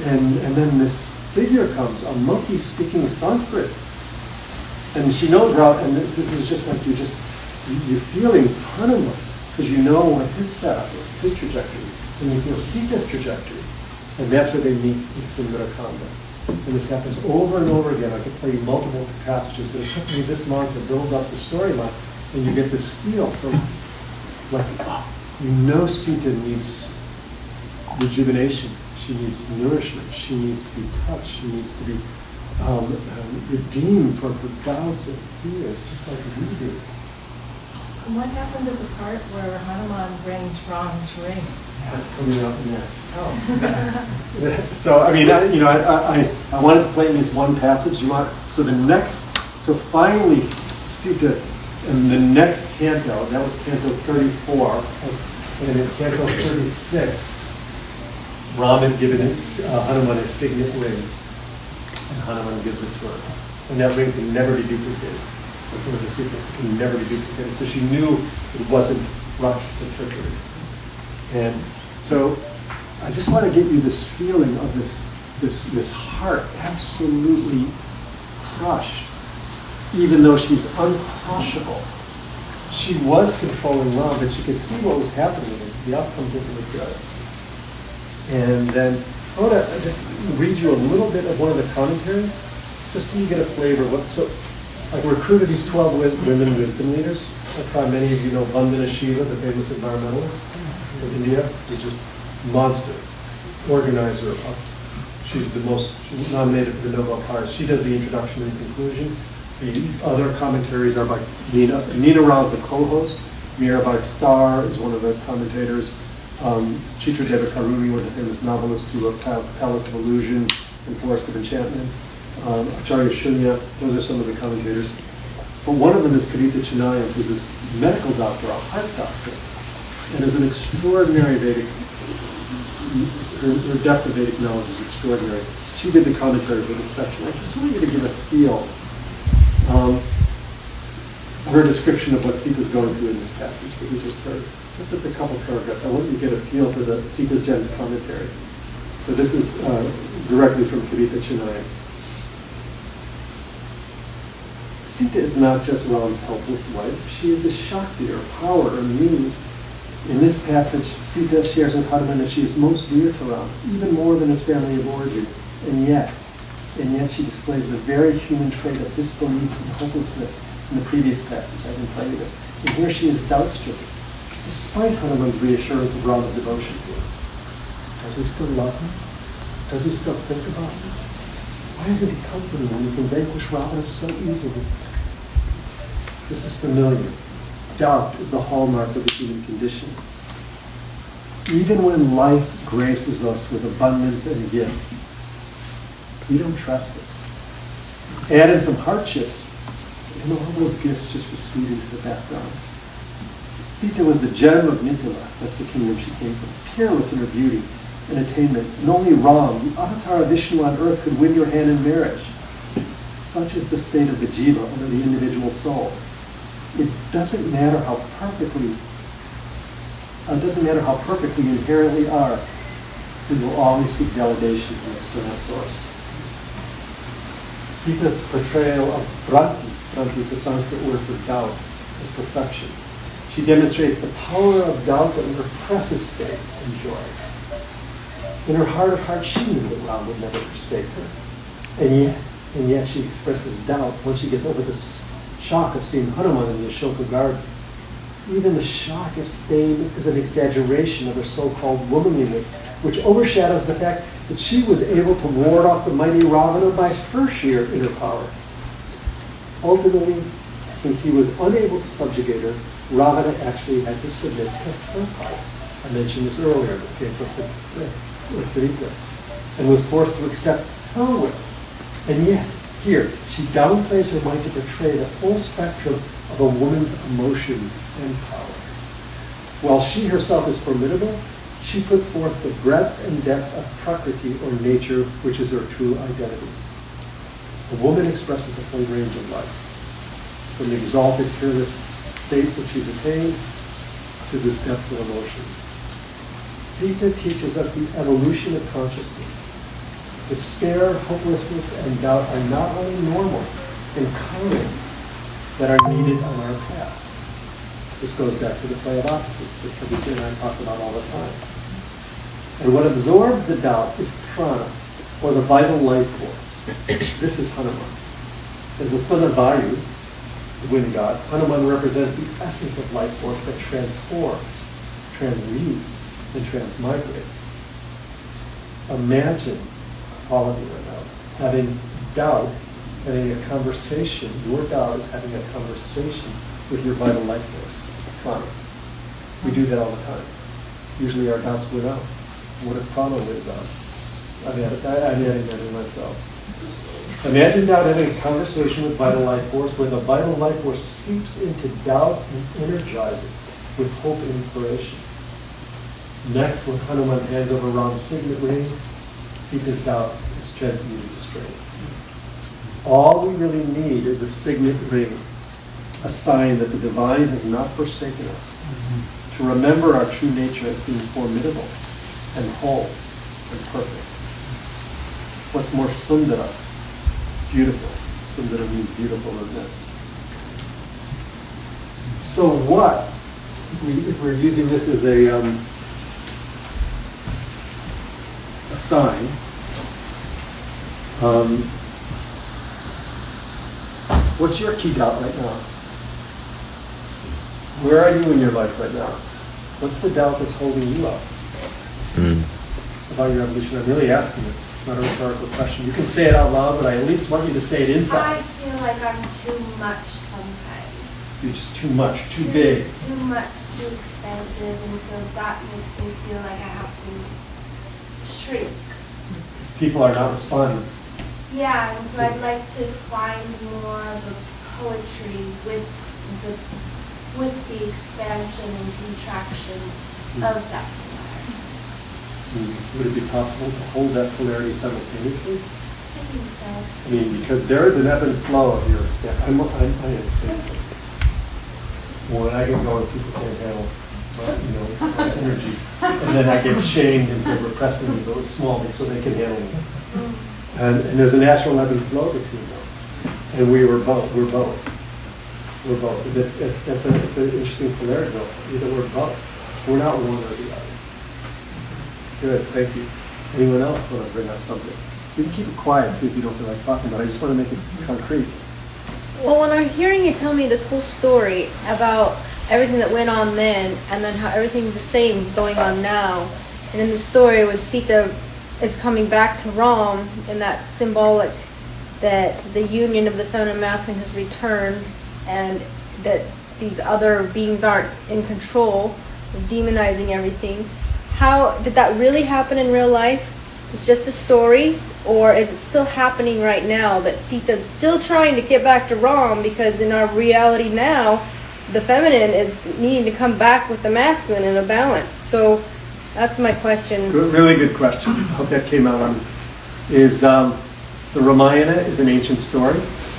And then this figure comes, a monkey speaking Sanskrit. And she knows Rao, and this is just like you're feeling Hanuman, because you know what his setup is, his trajectory. And you feel Sita's trajectory. And that's where they meet in Sundara Kanda. And this happens over and over again. I could play multiple passages, but it took me this long to build up the storyline. And you get this feel from, like, you know Sita needs rejuvenation. She needs nourishment. She needs to be touched. She needs to be redeemed from her doubts and fears, just like we do. And what happened at the part where Hanuman brings Ram's ring? That's coming up next. Oh. So, I mean, I wanted to play in this one passage. So finally, Sita, in the next canto, that was canto 34, and in canto 36, Ram had given Hanuman a signet ring, and Hanuman gives it to her. And that ring can never be duplicated. That's one of the secrets. It can never be duplicated. So she knew it wasn't Rakshasa trickery. And so I just want to give you this feeling of this heart absolutely crushed, even though she's uncrushable. She was controlling Ram, but she could see what was happening, and the outcomes didn't look good. And then I want to just read you a little bit of one of the commentaries, just so you get a flavor of what. So I recruited these 12 women wisdom leaders. Probably many of you know Vandana Shiva, the famous environmentalist from India. She's just monster, organizer. She's nominated for the Nobel Prize. She does the introduction and conclusion. The other commentaries are by Nina. Nina Rao's the co-host. Mirabai Starr is one of the commentators. Chitra Devakaruni, one of the famous novelists who wrote Palace of Illusion and Forest of Enchantment. Acharya Shunya, those are some of the commentators. But one of them is Kadita Chennai, who's this medical doctor, a heart doctor, and is an extraordinary Vedic, her depth of Vedic knowledge is extraordinary. She did the commentary for this section. I just want you to give a feel. Her description of what Sita's going through in this passage that we just heard. Just as a couple paragraphs, I want you to get a feel for the Sita's Gems commentary. So this is directly from Kadita Chennai. Sita is not just Ram's helpless wife. She is a Shakti, or power, or muse. In this passage, Sita shares with Hanuman that she is most dear to Ram, even more than his family of origin. And yet she displays the very human trait of disbelief and hopelessness in the previous passage. I've been playing this. And here she is doubt-stricken, despite Hanuman's reassurance of Rama's devotion to her. Does he still love her? Does he still think about her? Why isn't he comforted when he can vanquish Ravana so easily? This is familiar. Doubt is the hallmark of the human condition. Even when life graces us with abundance and gifts, we don't trust it. Add in some hardships, and all those gifts just recede into the background. Sita was the gem of Mithila, that's the kingdom she came from, peerless in her beauty and attainments, and only Ram, the avatar of Vishnu on earth, could win your hand in marriage. Such is the state of the jiva, under the individual soul. It doesn't matter how perfectly we inherently are, we will always seek validation from an external source. Sita's portrayal of Bhranti is the Sanskrit word for doubt, is perfection. She demonstrates the power of doubt that represses faith and joy. In her heart of hearts, she knew that Ram would never forsake her. And yet she expresses doubt once she gets over the shock of seeing Hanuman in the Ashoka garden. Even the shock is an exaggeration of her so-called womanliness, which overshadows the fact that she was able to ward off the mighty Ravana by her sheer inner power. Ultimately, since he was unable to subjugate her, Ravana actually had to submit to her power. I mentioned this earlier, this came from Rita, and was forced to accept her will. And yet, here, she downplays her mind to portray the full spectrum of a woman's emotions and power. While she herself is formidable, she puts forth the breadth and depth of Prakriti, or nature, which is her true identity. A woman expresses the full range of life, from the exalted, fearless state that she's attained to this depth of emotions. Sita teaches us the evolution of consciousness. Despair, hopelessness, and doubt are not only normal and common, that are needed on our path. This goes back to the play of opposites that Kabir and I talk about all the time. And what absorbs the doubt is prana, or the vital life force. This is Hanuman. As the son of Vayu, the wind god, Hanuman represents the essence of life force that transforms, transmutes, and transmigrates. Imagine all of you right now having doubt, having a conversation. Your doubt is having a conversation with your vital life force, prana. We do that all the time. Usually our doubts win out. What if prana wins out? I'm adding that in myself. Imagine doubt having a conversation with vital life force, where the vital life force seeps into doubt and energizes it with hope and inspiration. Next, when Hanuman hands over Ram's signet ring, Sita's doubt is transmuted to strength. All we really need is a signet ring, a sign that the divine has not forsaken us, to remember our true nature as being formidable and whole and perfect. What's more Sundara? Beautiful. Sundara means beautiful in this. So what, if we're using this as a sign, what's your key doubt right now? Where are you in your life right now? What's the doubt that's holding you up about your evolution? I'm really asking this. It's not a rhetorical question. You can say it out loud, but I at least want you to say it inside. I feel like I'm too much sometimes. You're just too much, too big. Too much, too expensive, and so that makes me feel like I have to shrink. Because people are not responding. Yeah, and so I'd like to find more of the poetry with the expansion and contraction of that polarity. Would it be possible to hold that polarity simultaneously? I think so. I mean, because there is an ebb and flow of your expansion. I am the same thing. When I get going, people can't handle my energy. And then I get shamed into repressing me, those small so they can handle me. And there's a natural ebb and flow between those. And we're both. It's an interesting polarity though. Either we're both. We're not one or the other. Good, thank you. Anyone else want to bring up something? You can keep it quiet too if you don't feel like talking, but I just want to make it concrete. Well, when I'm hearing you tell me this whole story about everything that went on then, and then how everything's the same going on now, and in the story when Sita is coming back to Ram, and that symbolic that the union of the feminine and masculine has returned, and that these other beings aren't in control, demonizing everything. How did that really happen in real life? It's just a story, or is it still happening right now that Sita's still trying to get back to Ram, because in our reality now, the feminine is needing to come back with the masculine in a balance. So that's my question. Really good question. I hope that came out on. The Ramayana is an ancient story. It's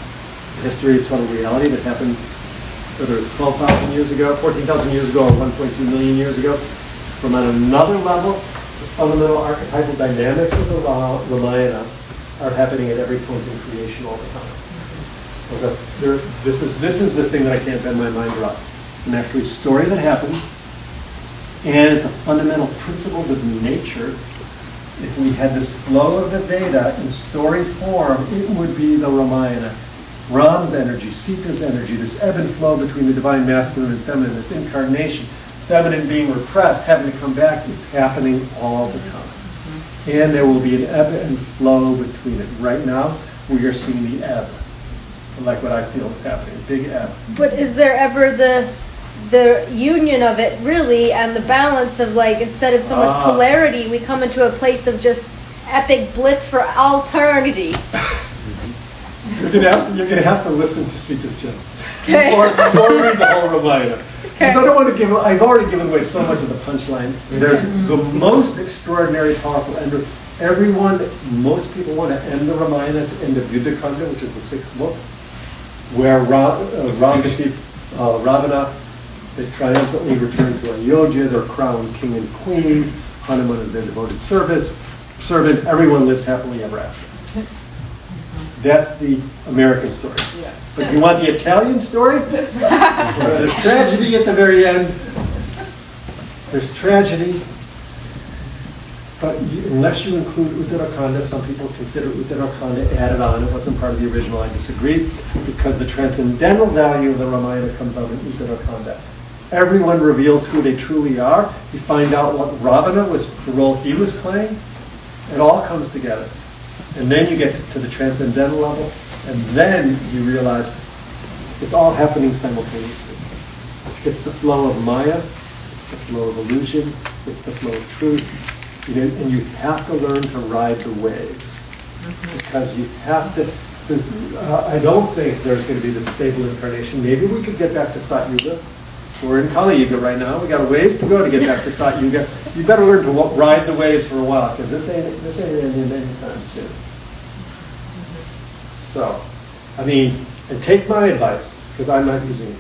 a history of total reality that happened, whether it's 12,000 years ago, 14,000 years ago, or 1.2 million years ago. From on another level, the fundamental archetypal dynamics of the Ramayana are happening at every point in creation all the time. This is the thing that I can't bend my mind around. It's an actual story that happened, and it's a fundamental principles of nature. If we had this flow of the Veda in story form, it would be the Ramayana. Ram's energy, Sita's energy, this ebb and flow between the divine masculine and feminine, this incarnation, feminine being repressed, having to come back, it's happening all the time. And there will be an ebb and flow between it. Right now, we are seeing the ebb, like what I feel is happening, a big ebb. But is there ever the union of it really, and the balance of, like, instead of so much polarity, we come into a place of just epic bliss for all eternity? You're gonna have to listen to Sita's jokes. Okay. or read the whole Ramayana. Because I don't want to I've already given away so much of the punchline. There's the most extraordinary, powerful ender. Most people want to end the Ramayana at the end of Vedic Audio Knowledge, which is the 6th book, where Ram defeats Ravana. They triumphantly return to Ayodhya. They're crowned king and queen. Hanuman is their devoted servant. Everyone lives happily ever after. That's the American story. Yeah. But you want the Italian story? There's tragedy at the very end. There's tragedy. But unless you include Uttara Kanda, some people consider Uttara Kanda added on. It wasn't part of the original. I disagree, because the transcendental value of the Ramayana comes out in Uttara Kanda. Everyone reveals who they truly are. You find out what Ravana was, the role he was playing. It all comes together. And then you get to the transcendental level, and then you realize it's all happening simultaneously. It's the flow of Maya, it's the flow of illusion, it's the flow of truth. And you have to learn to ride the waves. Because you have to, I don't think there's going to be this stable incarnation. Maybe we could get back to Sat Yuga. We're in Kali Yuga right now. We got a ways to go to get back to Sat Yuga. You better learn to ride the waves for a while, because this ain't ending anytime soon. So, and take my advice, because I'm not using it.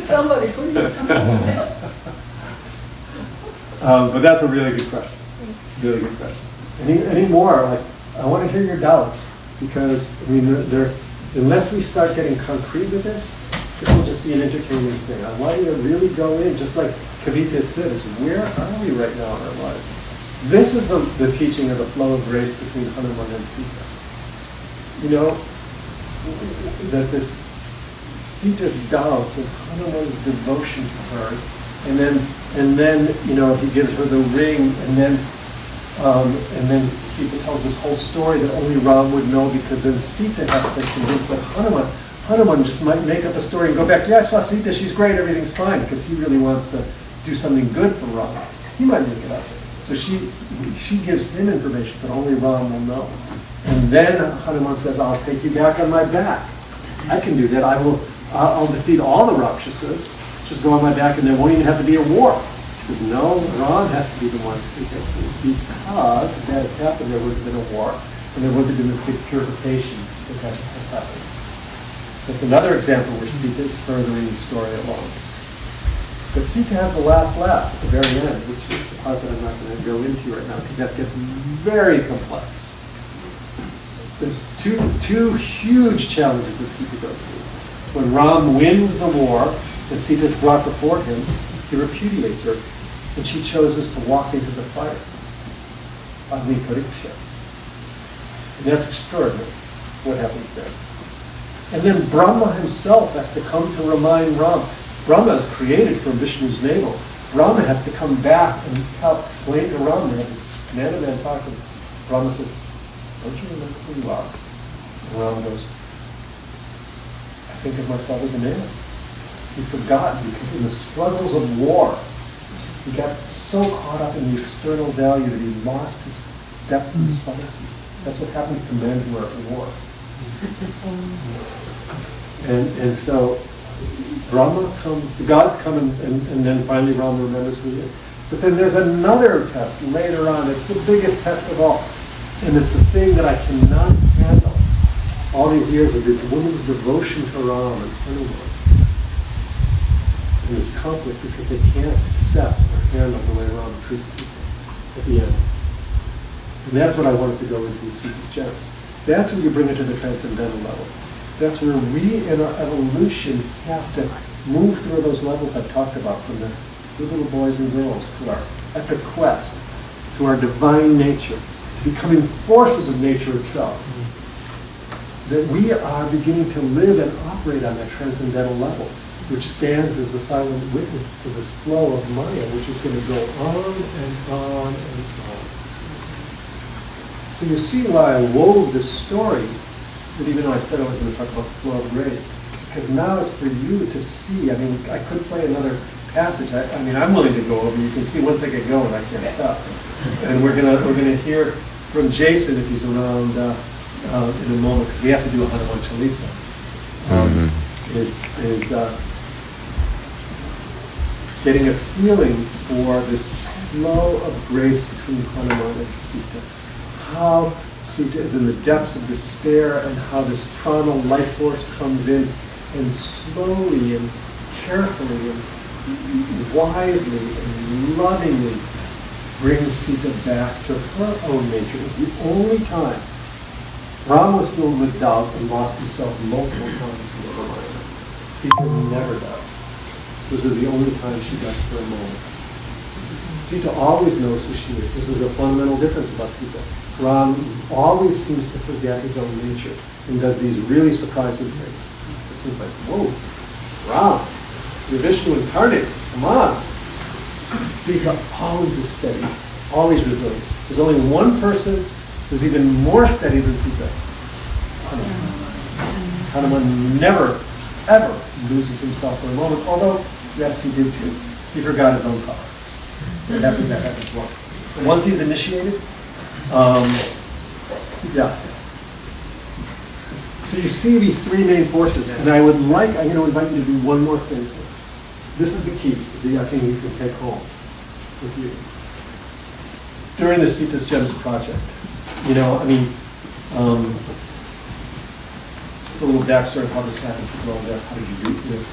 Somebody please. But that's a really good question. Really good question. Any more? I want to hear your doubts, because unless we start getting concrete with this will just be an entertaining thing. I want you to really go in, just like Kavita said, is where are we right now in our lives? This is the teaching of the flow of grace between Hanuman and Sita. That this Sita's doubts and Hanuman's devotion to her, and then he gives her the ring, and then Sita tells this whole story that only Ram would know, because then Sita has to convince that Hanuman just might make up a story and go back, yeah, I saw Sita, she's great, everything's fine, because he really wants to do something good for Ram. He might make it up. So she gives him information that only Ram will know. And then Hanuman says, I'll take you back on my back. I can do that. I'll defeat all the Rakshasas. Just go on my back, and there won't even have to be a war. Because no, Ram has to be the one who gets it. Because if that had happened, there would have been a war, and there would have been this big purification that had happened. So it's another example where Sita is furthering the story along. But Sita has the last laugh at the very end, which is the part that I'm not going to go into right now, because that gets very complex. There's two huge challenges that Sita goes through. When Ram wins the war, and Sita is brought before him, he repudiates her, and she chooses to walk into the fire. And that's extraordinary, what happens there. And then Brahma himself has to come to remind Ram. Brahma is created from Vishnu's navel. Brahma has to come back and help explain to Ram. They have this man-to-man talk, and Brahma says, don't you remember who you are? And Ram goes, I think of myself as a man. He forgot because in the struggles of war, he got so caught up in the external value that he lost his depth and subtlety. That's what happens to men who are at war. And so Brahma comes, the gods come, and then finally Rama remembers who he is. But then there's another test later on. It's the biggest test of all. And it's the thing that I cannot handle. All these years of this woman's devotion to Ram and Hanuman. And this conflict because they can't accept or handle the way Ram treats Sita at the end. And that's what I wanted to go into with Sita's gems. That's when you bring it to the transcendental level. That's where we in our evolution have to move through those levels I've talked about, from the little boys and girls to our epic quest, to our divine nature, to becoming forces of nature itself. That we are beginning to live and operate on that transcendental level, which stands as the silent witness to this flow of Maya, which is going to go on and on and on. So you see why I wove this story, that even though I said I was going to talk about the flow of grace, because now it's for you to see. I mean, I could play another passage. I mean, I'm willing to go over. You can see once I get going, I can't stop. And we're gonna hear from Jason if he's around in a moment, because we have to do a Hanuman Chalisa. Is getting a feeling for this flow of grace between Hanuman and Sita. How Sita is in the depths of despair, and how this prana life force comes in and slowly and carefully and wisely and lovingly brings Sita back to her own nature. It's the only time Ram was filled with doubt and lost himself multiple times in the Ramayana. Sita never does. This is the only time she does for a moment. Sita always knows who she is. This is a fundamental difference about Sita. Ram always seems to forget his own nature and does these really surprising things. It seems like, whoa, Ram, you're Vishnu incarnate, come on. Sita always is steady, always resilient. There's only one person who's even more steady than Sita. Hanuman. Hanuman never, ever loses himself for a moment, although, yes, he did too. He forgot his own power. That happens once. And once he's initiated, yeah. So you see these three main forces, and I'm going to invite you to do one more thing. This is the key, I think you can take home with you. During the Sita's Gems project, just a little backstory of how this happened. How did you do it?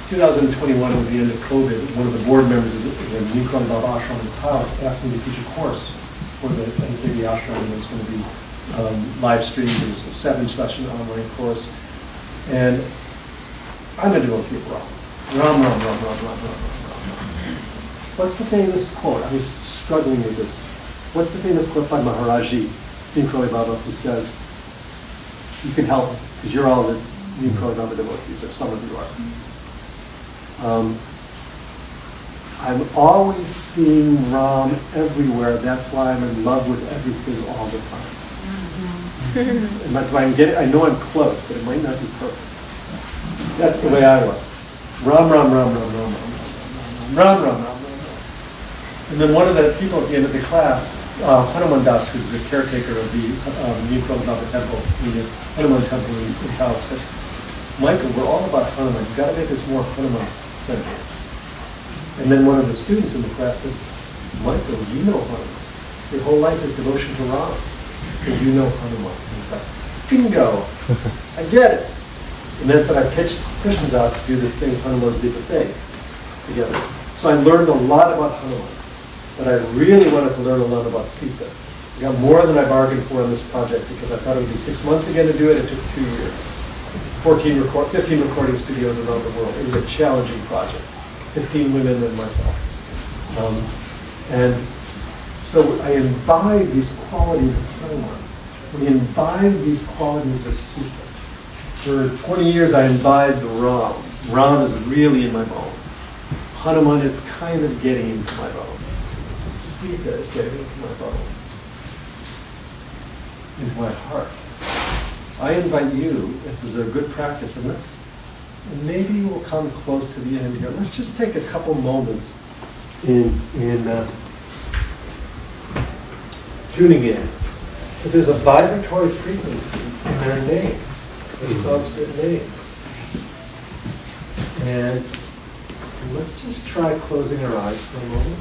2021 was the end of COVID. One of the board members of the Nikkon Baba Ashram in the house asked me to teach a course for the Devi Ashram, and it's going to be live streamed. It was a 7-session online course. And I'm going to do a few Ram. What's the famous quote? I was struggling with this. What's the famous quote by Maharaji, Nikkon Baba, who says, you can help me, because you're all the Nikkon Baba devotees, or some of you are. I'm always seeing Ram everywhere. That's why I'm in love with everything all the time. I know I'm close, but it might not be perfect. That's the way I was. Ram. And then one of the people at the end of the class, Hanuman Das, who's the caretaker of the Nikkon Baba temple, the Hanuman temple in Itihasa, said, Michael, we're all about Hanuman. You've got to make this more Hanuman-centered. And then one of the students in the class said, Michael, you know Hanuman. Your whole life is devotion to Ram. Because you know Hanuman. And I thought, bingo! I get it. And then said I pitched Krishna Das to do this thing, Hanuman's Deepa Faith, together. So I learned a lot about Hanuman. But I really wanted to learn a lot about Sita. I got more than I bargained for on this project because I thought it would be 6 months again to do it. It took 2 years. 15 recording studios around the world. It was a challenging project. 15 women and myself. And So I imbibe these qualities of Hanuman. We imbibe these qualities of Sita. For 20 years I imbibed Ram. Ram is really in my bones. Hanuman is kind of getting into my bones. Sita is getting into my bones. Into my heart. I invite you, this is a good practice, and maybe we'll come close to the end here. Let's just take a couple moments in tuning in. Because there's a vibratory frequency in their names, their Sanskrit names. And let's just try closing our eyes for a moment.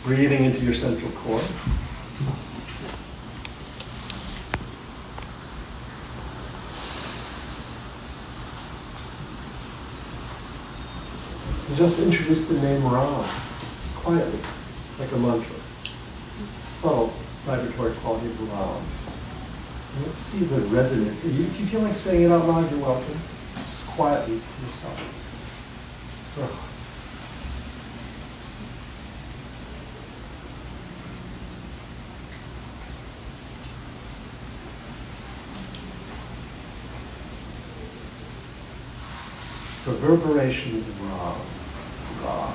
Breathing into your central core. And just introduce the name Ram quietly, like a mantra. Subtle vibratory quality of Ram. And let's see the resonance. If you feel like saying it out loud, you're welcome. Just quietly to yourself. Oh. Reverberations of Ram. Ram.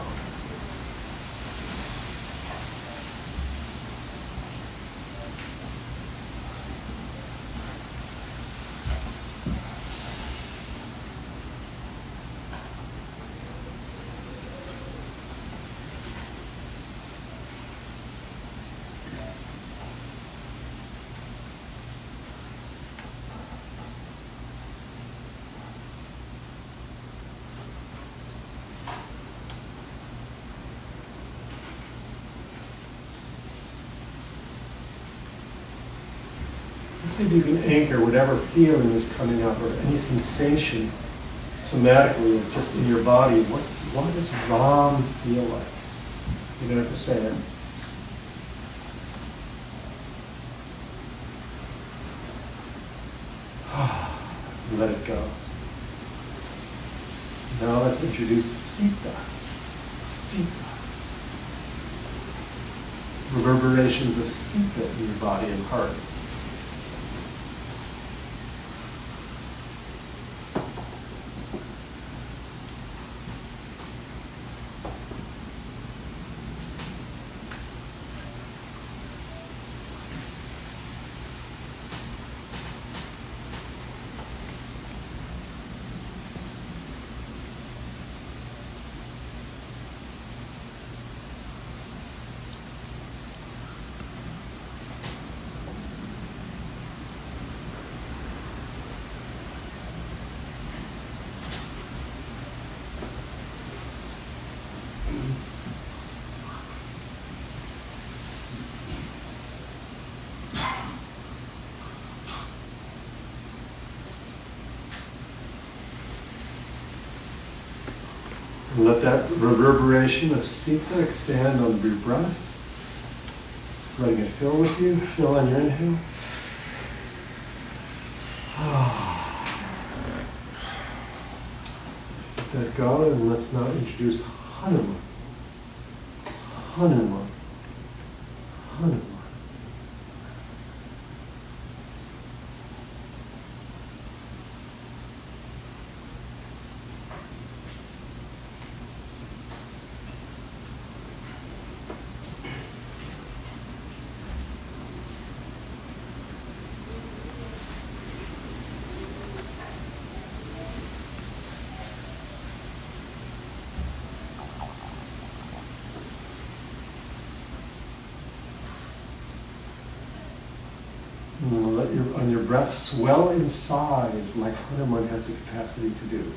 See if you can anchor whatever feeling is coming up or any sensation somatically, just in your body. What does Ram feel like? You don't have to say it. Let it go. Now let's introduce Sita. Sita. Reverberations of Sita in your body and heart. And let that reverberation of Sita expand on your breath. Letting it fill with you. Fill on your inhale. Let that go, and let's now introduce Hanuman. Hanuman. Hanuman. And let your breath swell in size like Hanuman has the capacity to do.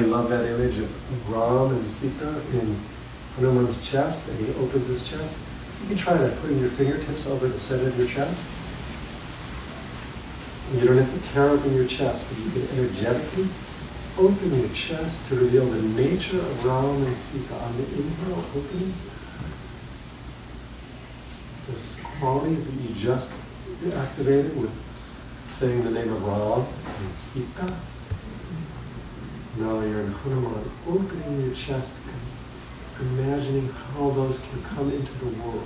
love that image of Ram and Sita in Hanuman's chest, and he opens his chest. You can try that, putting your fingertips over the center of your chest. And you don't have to tear open your chest, but you can energetically open your chest to reveal the nature of Ram and Sita. On the inhale, opening, the qualities that you just activated with saying the name of Ram and Sita. Now you're in Hanuman, opening your chest and imagining how those can come into the world.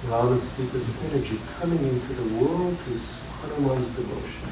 Ram and Sita's energy coming into the world through Hanuman's devotion.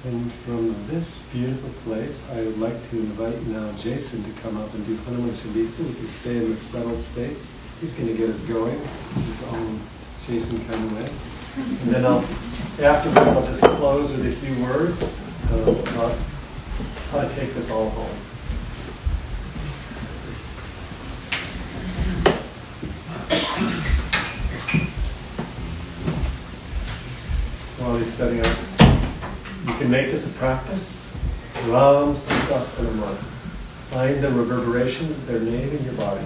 And from this beautiful place, I would like to invite now Jason to come up and do Hanuman Chalisa. We can stay in this settled state. He's going to get us going, his own Jason kind of way. And then afterwards, I'll just close with a few words. I'll take this all home. While he's setting up, you can make this a practice. Ram, Sita, Hanuman. Find the reverberations of their name in your body.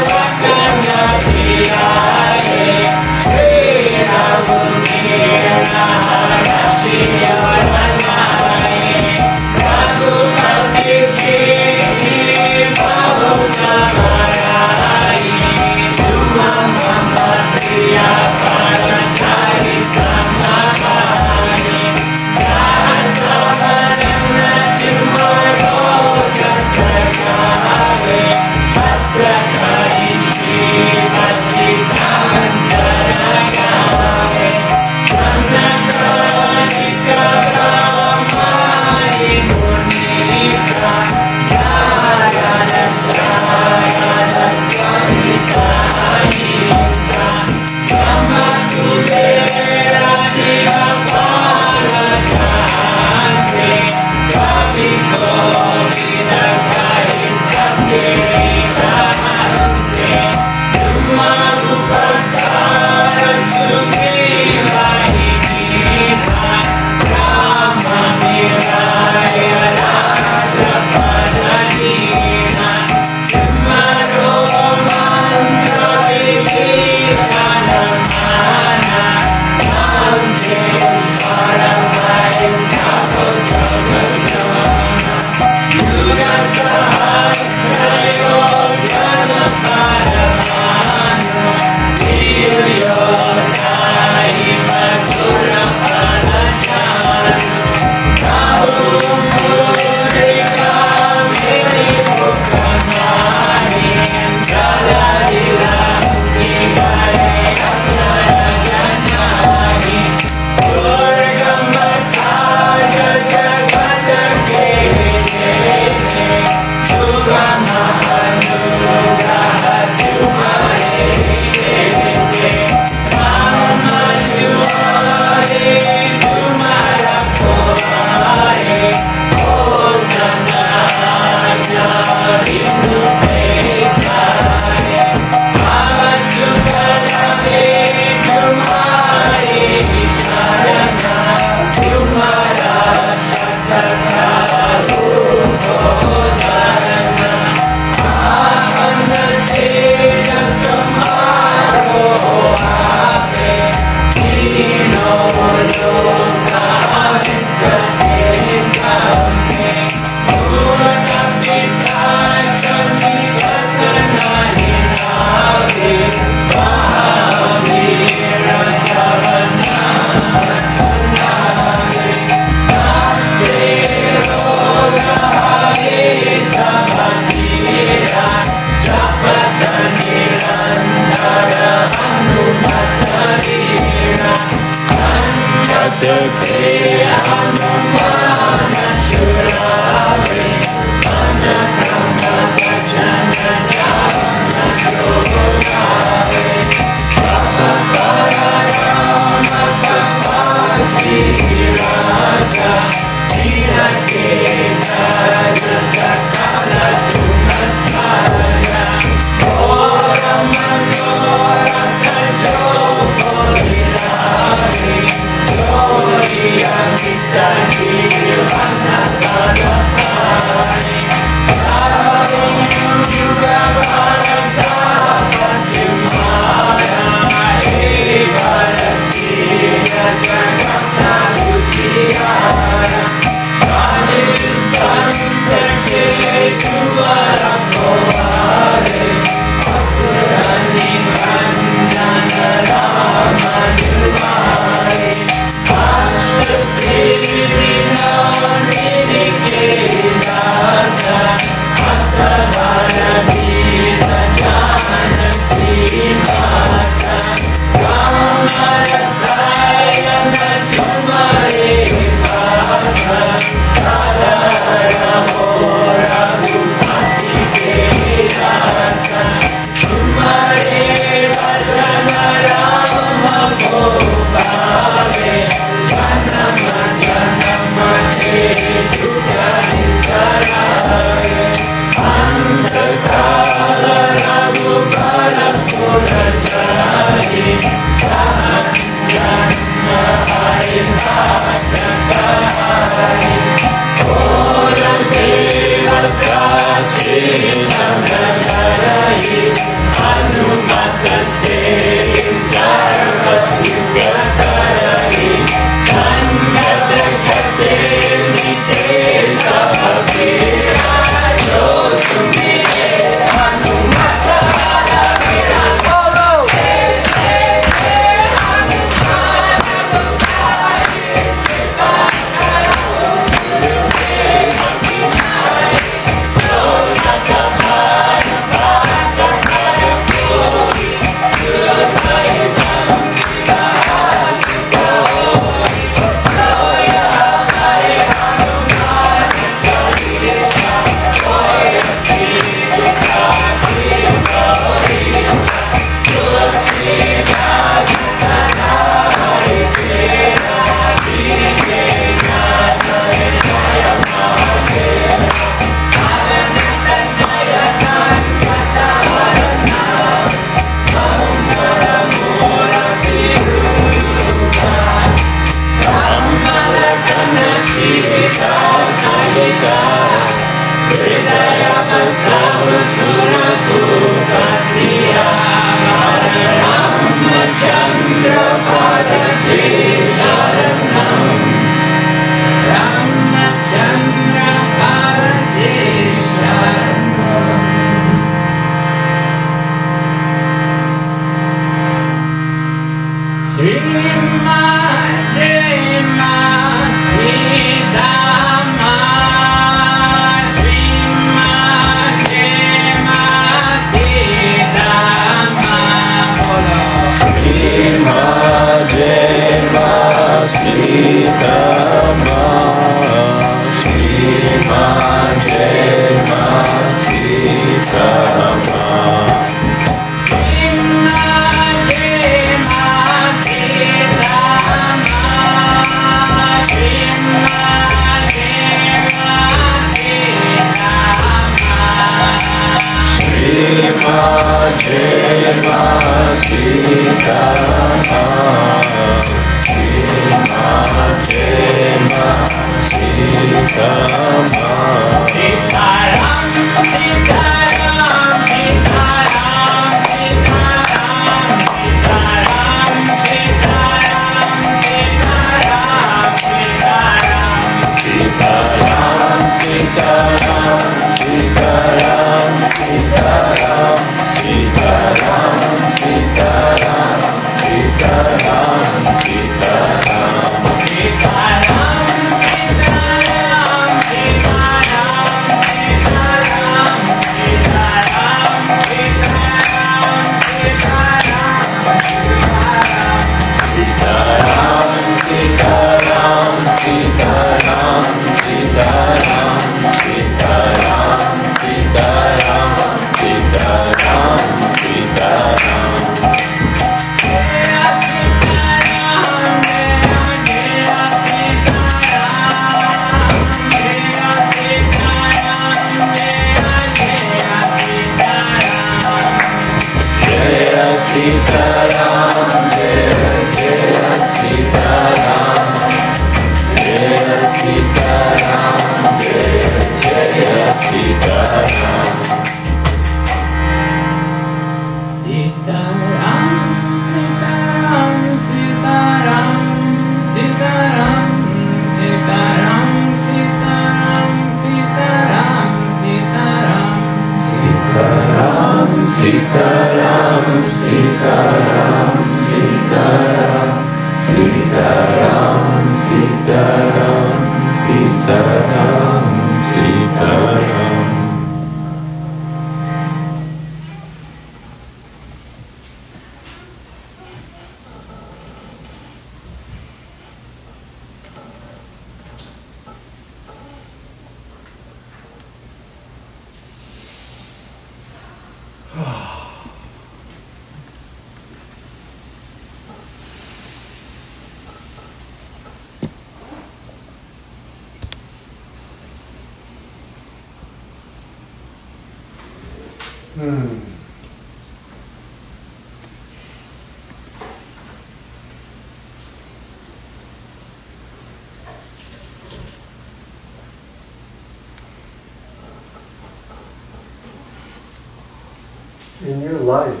In your life,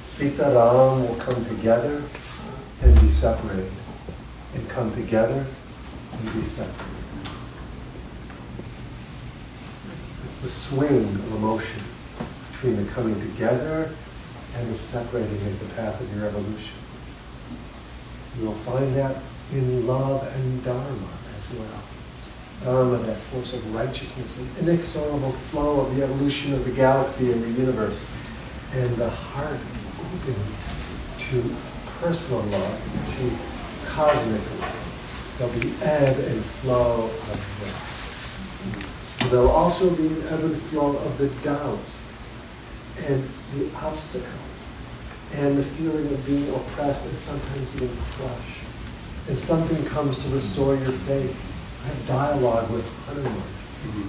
Sita Ram will come together and be separated, and come together and be separated. It's the swing of emotion between the coming together and the separating is the path of your evolution. You will find that in love and Dharma as well. Dharma, that force of righteousness, an inexorable flow of the evolution of the galaxy and the universe, and the heart open to personal love, to cosmic love. There'll be ebb and flow of that. There'll also be an ebb and flow of the doubts and the obstacles and the feeling of being oppressed and sometimes even crushed. And something comes to restore your faith. I have dialogue with Hanuman,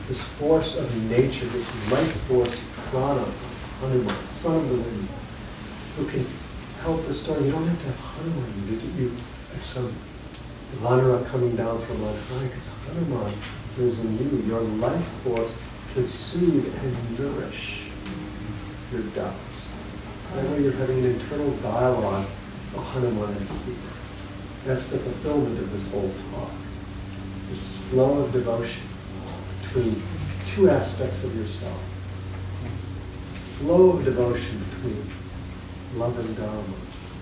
this force of nature, this life force, prana, Hanuman, son of the wind, who can help restore. You don't have to have Hanuman visit you as some Vanara coming down from on high, because Hanuman lives in you. Your life force can soothe and nourish your doubts. That way you're having an internal dialogue of Hanuman and Sita. That's the fulfillment of this whole talk. This flow of devotion between two aspects of yourself. Flow of devotion between love and dharma,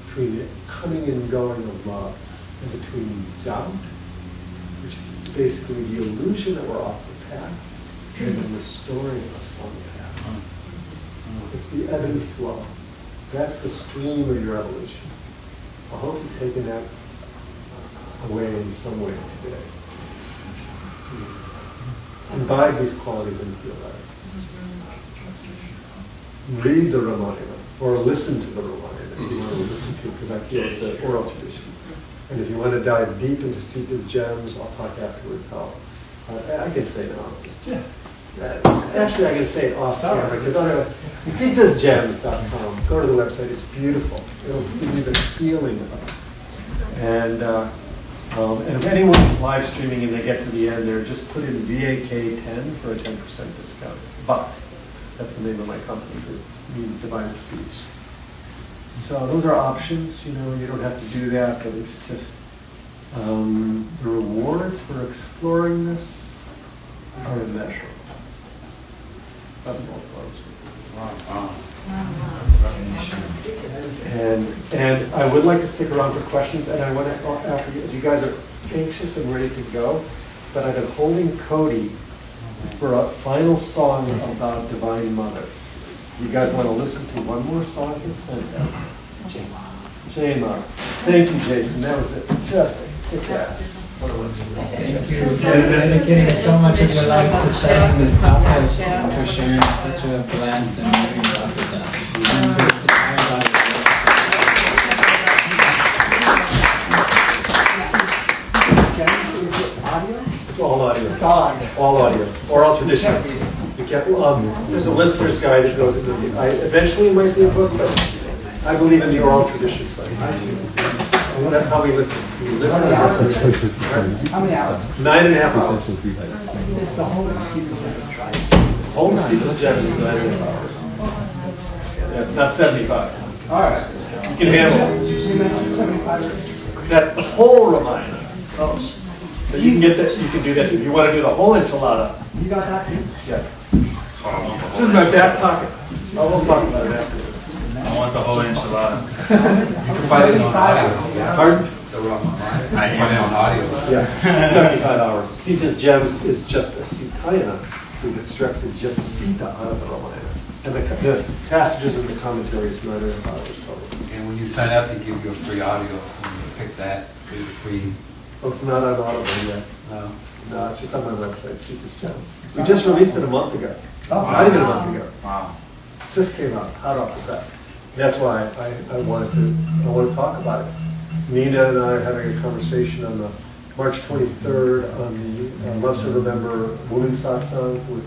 between the coming and going of love, and between doubt, which is basically the illusion that we're off the path, and then restoring us on the path. It's the ebb and flow. That's the stream of your evolution. I hope you've taken that away in some way today. Imbibe these qualities into your life. Read the Ramayana, or listen to the Ramayana if you want to listen to it, because I feel it's an oral tradition. And if you want to dive deep into Sita's gems, I'll talk afterwards how. I can say it now. Actually, I can say it off camera, because sitasgems.com. Go to the website, it's beautiful. It'll give you the feeling of it. And if anyone's live streaming and they get to the end there, just put in VAK10 for a 10% discount. But that's the name of my company. It means divine speech. So those are options. You don't have to do that, but it's just the rewards for exploring this are immeasurable. That's all close. And I would like to stick around for questions, and I want to, after you guys are anxious and ready to go, but I've been holding Cody for a final song about Divine Mother. You guys want to listen to one more song? It's fantastic. Jema. Thank you, Jason. That was it. Just a kick-ass. Thank you for dedicating so much of your life to studying this topic, and for sharing such a blast and moving talk with us. It's all audio. It's all audio. Oral tradition. There's a listener's guide that goes into it. Eventually it might be a book, but I believe in the oral tradition side. That's how we listen. We listen to How many hours? 9.5 hours. It's the whole Whole of Sita's gems is 9.5 hours. Yeah, it's not 75. All right. You can handle it. 75. That's the whole Ramayana. So you can get that. You can do that if you want to do the whole enchilada. You got that too? Yes. This is my back pocket. We'll talk about it afterwards. I want the whole enchilada. Fighting on audio. Pardon? The Ramayana. Fighting on audio. Yeah, 75 hours. Sita's gems is just a Sitayana. We've extracted just Sita out of the Ramayana. And the passages in the commentary is 9.5 hours total. And when you sign up, they give you a free audio. When you pick that, it's free. Oh, it's not on Audible yet. No. No, it's just on my website, Sita's Gems. We just released it a month ago. Oh, Not even a month ago. Wow. Just came out, hot off the press. That's why I want to talk about it. Nina and I are having a conversation on the March 23rd on the Loves to Remember Women's Satsang with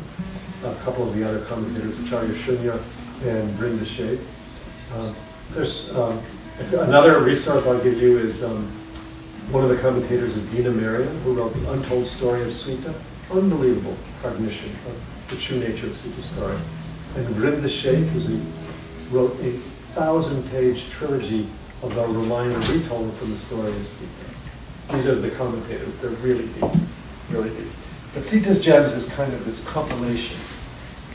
a couple of the other commentators, Acharya Shunya and Brenda Shade. There's another resource I'll give you is one of the commentators is Dina Mariam, who wrote The Untold Story of Sita. Unbelievable cognition of the true nature of Sita's story. And Brenda Shade, who wrote a 1,000-page trilogy of the Ramayana retold from the story of Sita. These are the commentators. They're really deep, really deep. But Sita's Gems is kind of this compilation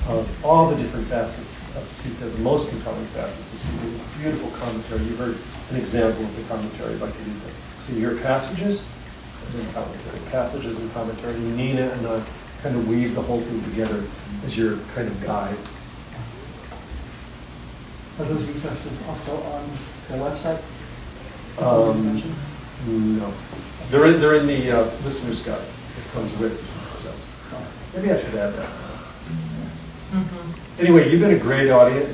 of all the different facets of Sita, the most compelling facets of Sita. Beautiful commentary. You heard an example of the commentary by Kadita. So you hear passages and commentary, passages and commentary. Nina and I kind of weave the whole thing together as your kind of guides. Are those resources also on the website? No. They're in the listener's guide. It comes with it. Maybe I should add that. Anyway, you've been a great audience.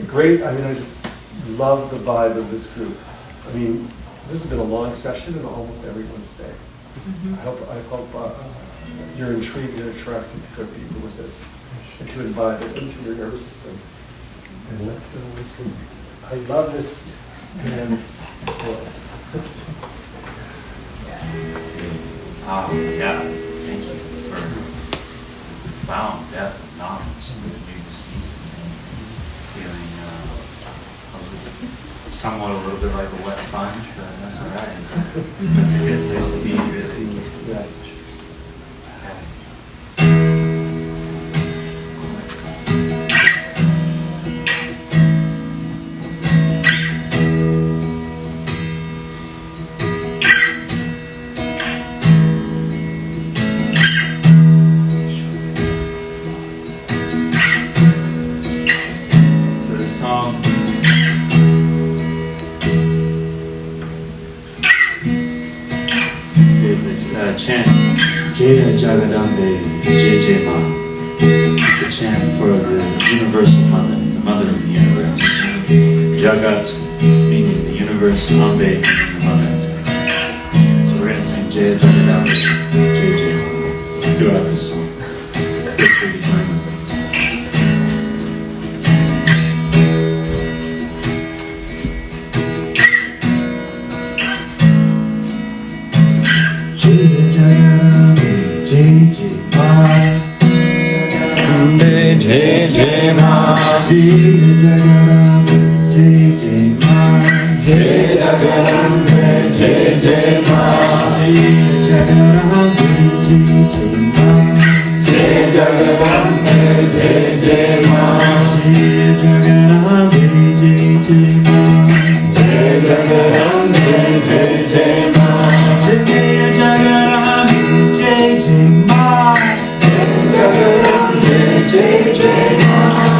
I just love the vibe of this group. I mean, this has been a long session and almost everyone stayed. I hope you're intrigued and attracted to other people with this and to invite it into your nervous system. And let's go listen. I love this man's voice. Yeah, thank you for profound depth of knowledge that we received, and feeling somewhat a little bit like a wet sponge, but that's all right. That's a good place to be, really. So this song is a chant, Jaya Jagadambe Jai Ma. It's a chant for the universal mother, the mother of the universe. Jagat meaning the universe, Ambe meaning the mother. So we're going to sing Jaya Jagadambe Jai Ma throughout the song. Feel free to join with me. Jaya Jagadambe Jai Ma. Jai Jai Ma. Jaya Jagadambe Jai Jai Ma. Jaya Jagadambe Jai Jai Ma. Jaya Jagadambe Jai Jai Ma. Jaya Jagadambe Jai Jai Ma. Jaya Jagadambe Jai Jai Ma. Jaya Jagadambe Jai Jai Ma. Jaya Jagadambe Jai Jai Ma.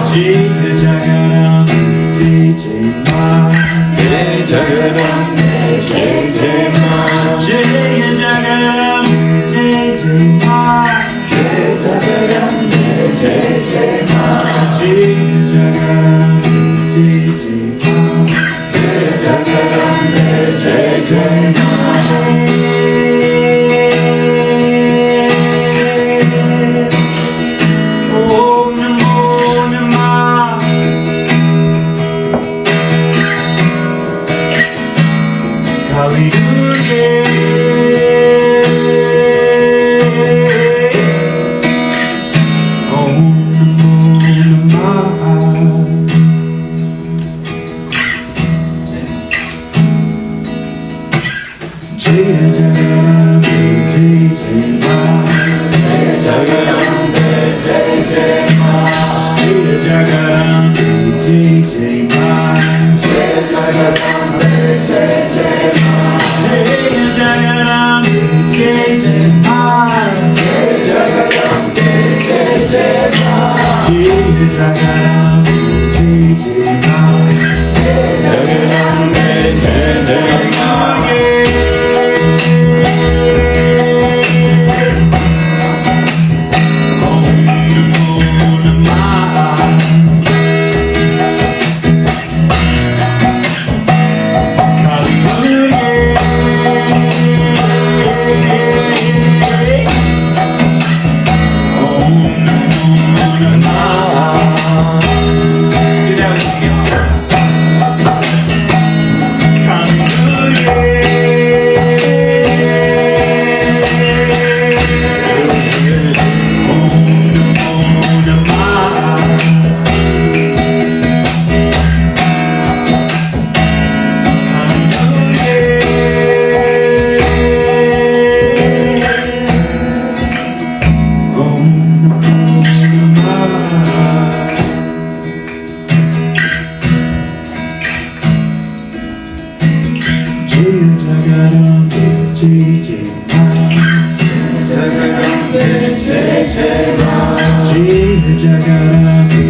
Jaya Jagadambe Jai Jai Ma. Jaya Jagadambe Jai Jai Ma. Jaya Jagadambe Jai Jai Ma. Jaya Jagadambe Jai Jai Ma. Jaya Jagadambe Jai Jai Ma. Jaya Jagadambe Jai Jai Ma. Om Namo Namah. Kali Durga. Om Namo Namah. Jaya Jagadambe Jai Jai Ma. Jaya Jagadambe Jai Jai Ma. Jaya Jagadambe Jai Jai Ma. Jaya Jagadambe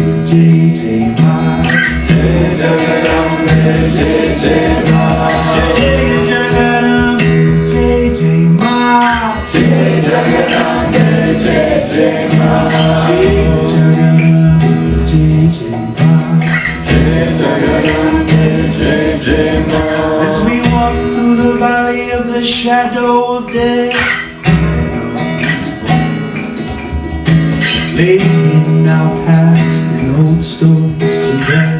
Jai Jai Ma. Jaya Jagadambe Jai Jai Ma. Jaya Jagadambe Jai Jai Ma. Jaya Jagadambe Jai Jai Ma. Jaya Jagadambe Jai Jai Ma. As we walk through the valley of the shadow of death, laying our past and old stories to rest.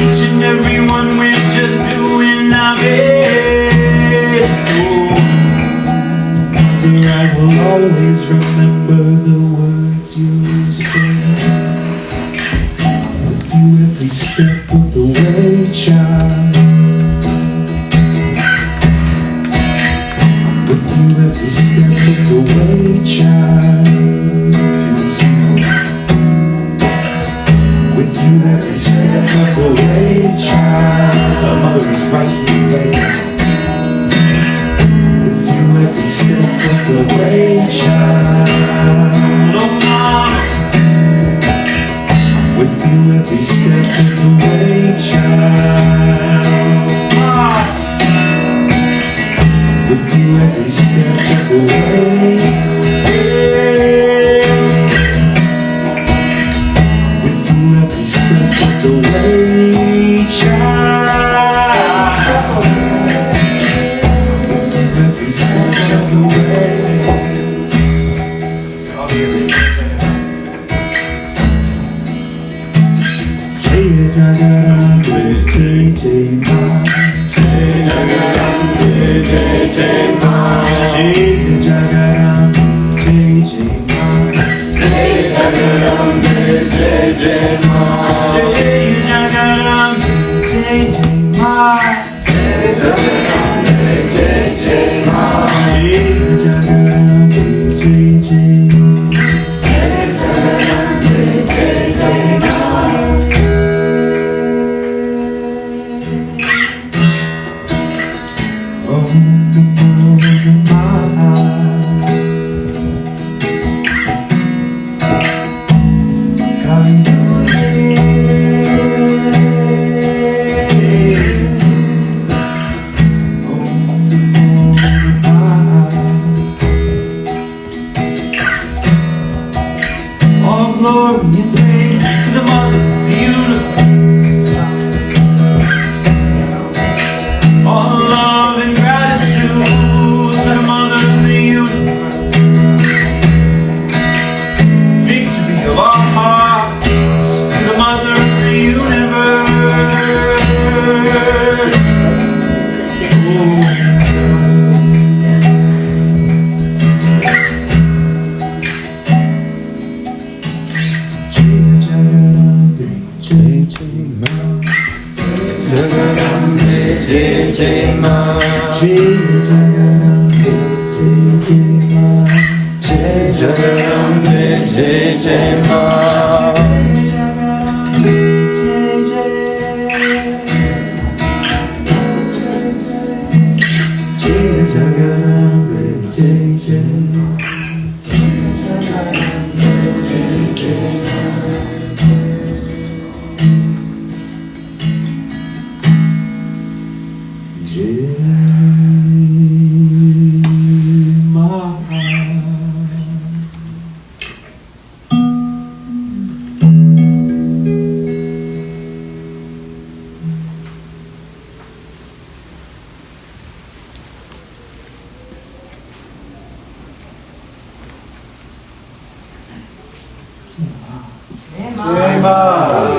Each and every one we're just doing our best. Oh, the right Always remember the words you say. With you every step of the way, child. With you every step of the way, child. With you every step of the way, child. A mother is right here waiting. With you every step of the way, child. Oh, mama. With you every step of the way, child. With you every step of the way. With you every step of the way, child. With you every step of the way. Jai Jagaram, Jai Jai Ma. Jai Jagaram, Jai Jai Ma. Jai Jagaram, Jai Jai Ma. Jai Jagaram, Jai Jai Ma. Jai Jagaram, Jai Jai Ma. Jai Jagaram, Jai Jai Ma. Jai Jagaram, Jai Jai Ma. Jai Jagaram, Jai Jai Ma. All glory and praise to the Mother of the universe. All love and gratitude to the Mother of the universe. Victory of our hearts to the Mother of the universe. Jai Ma.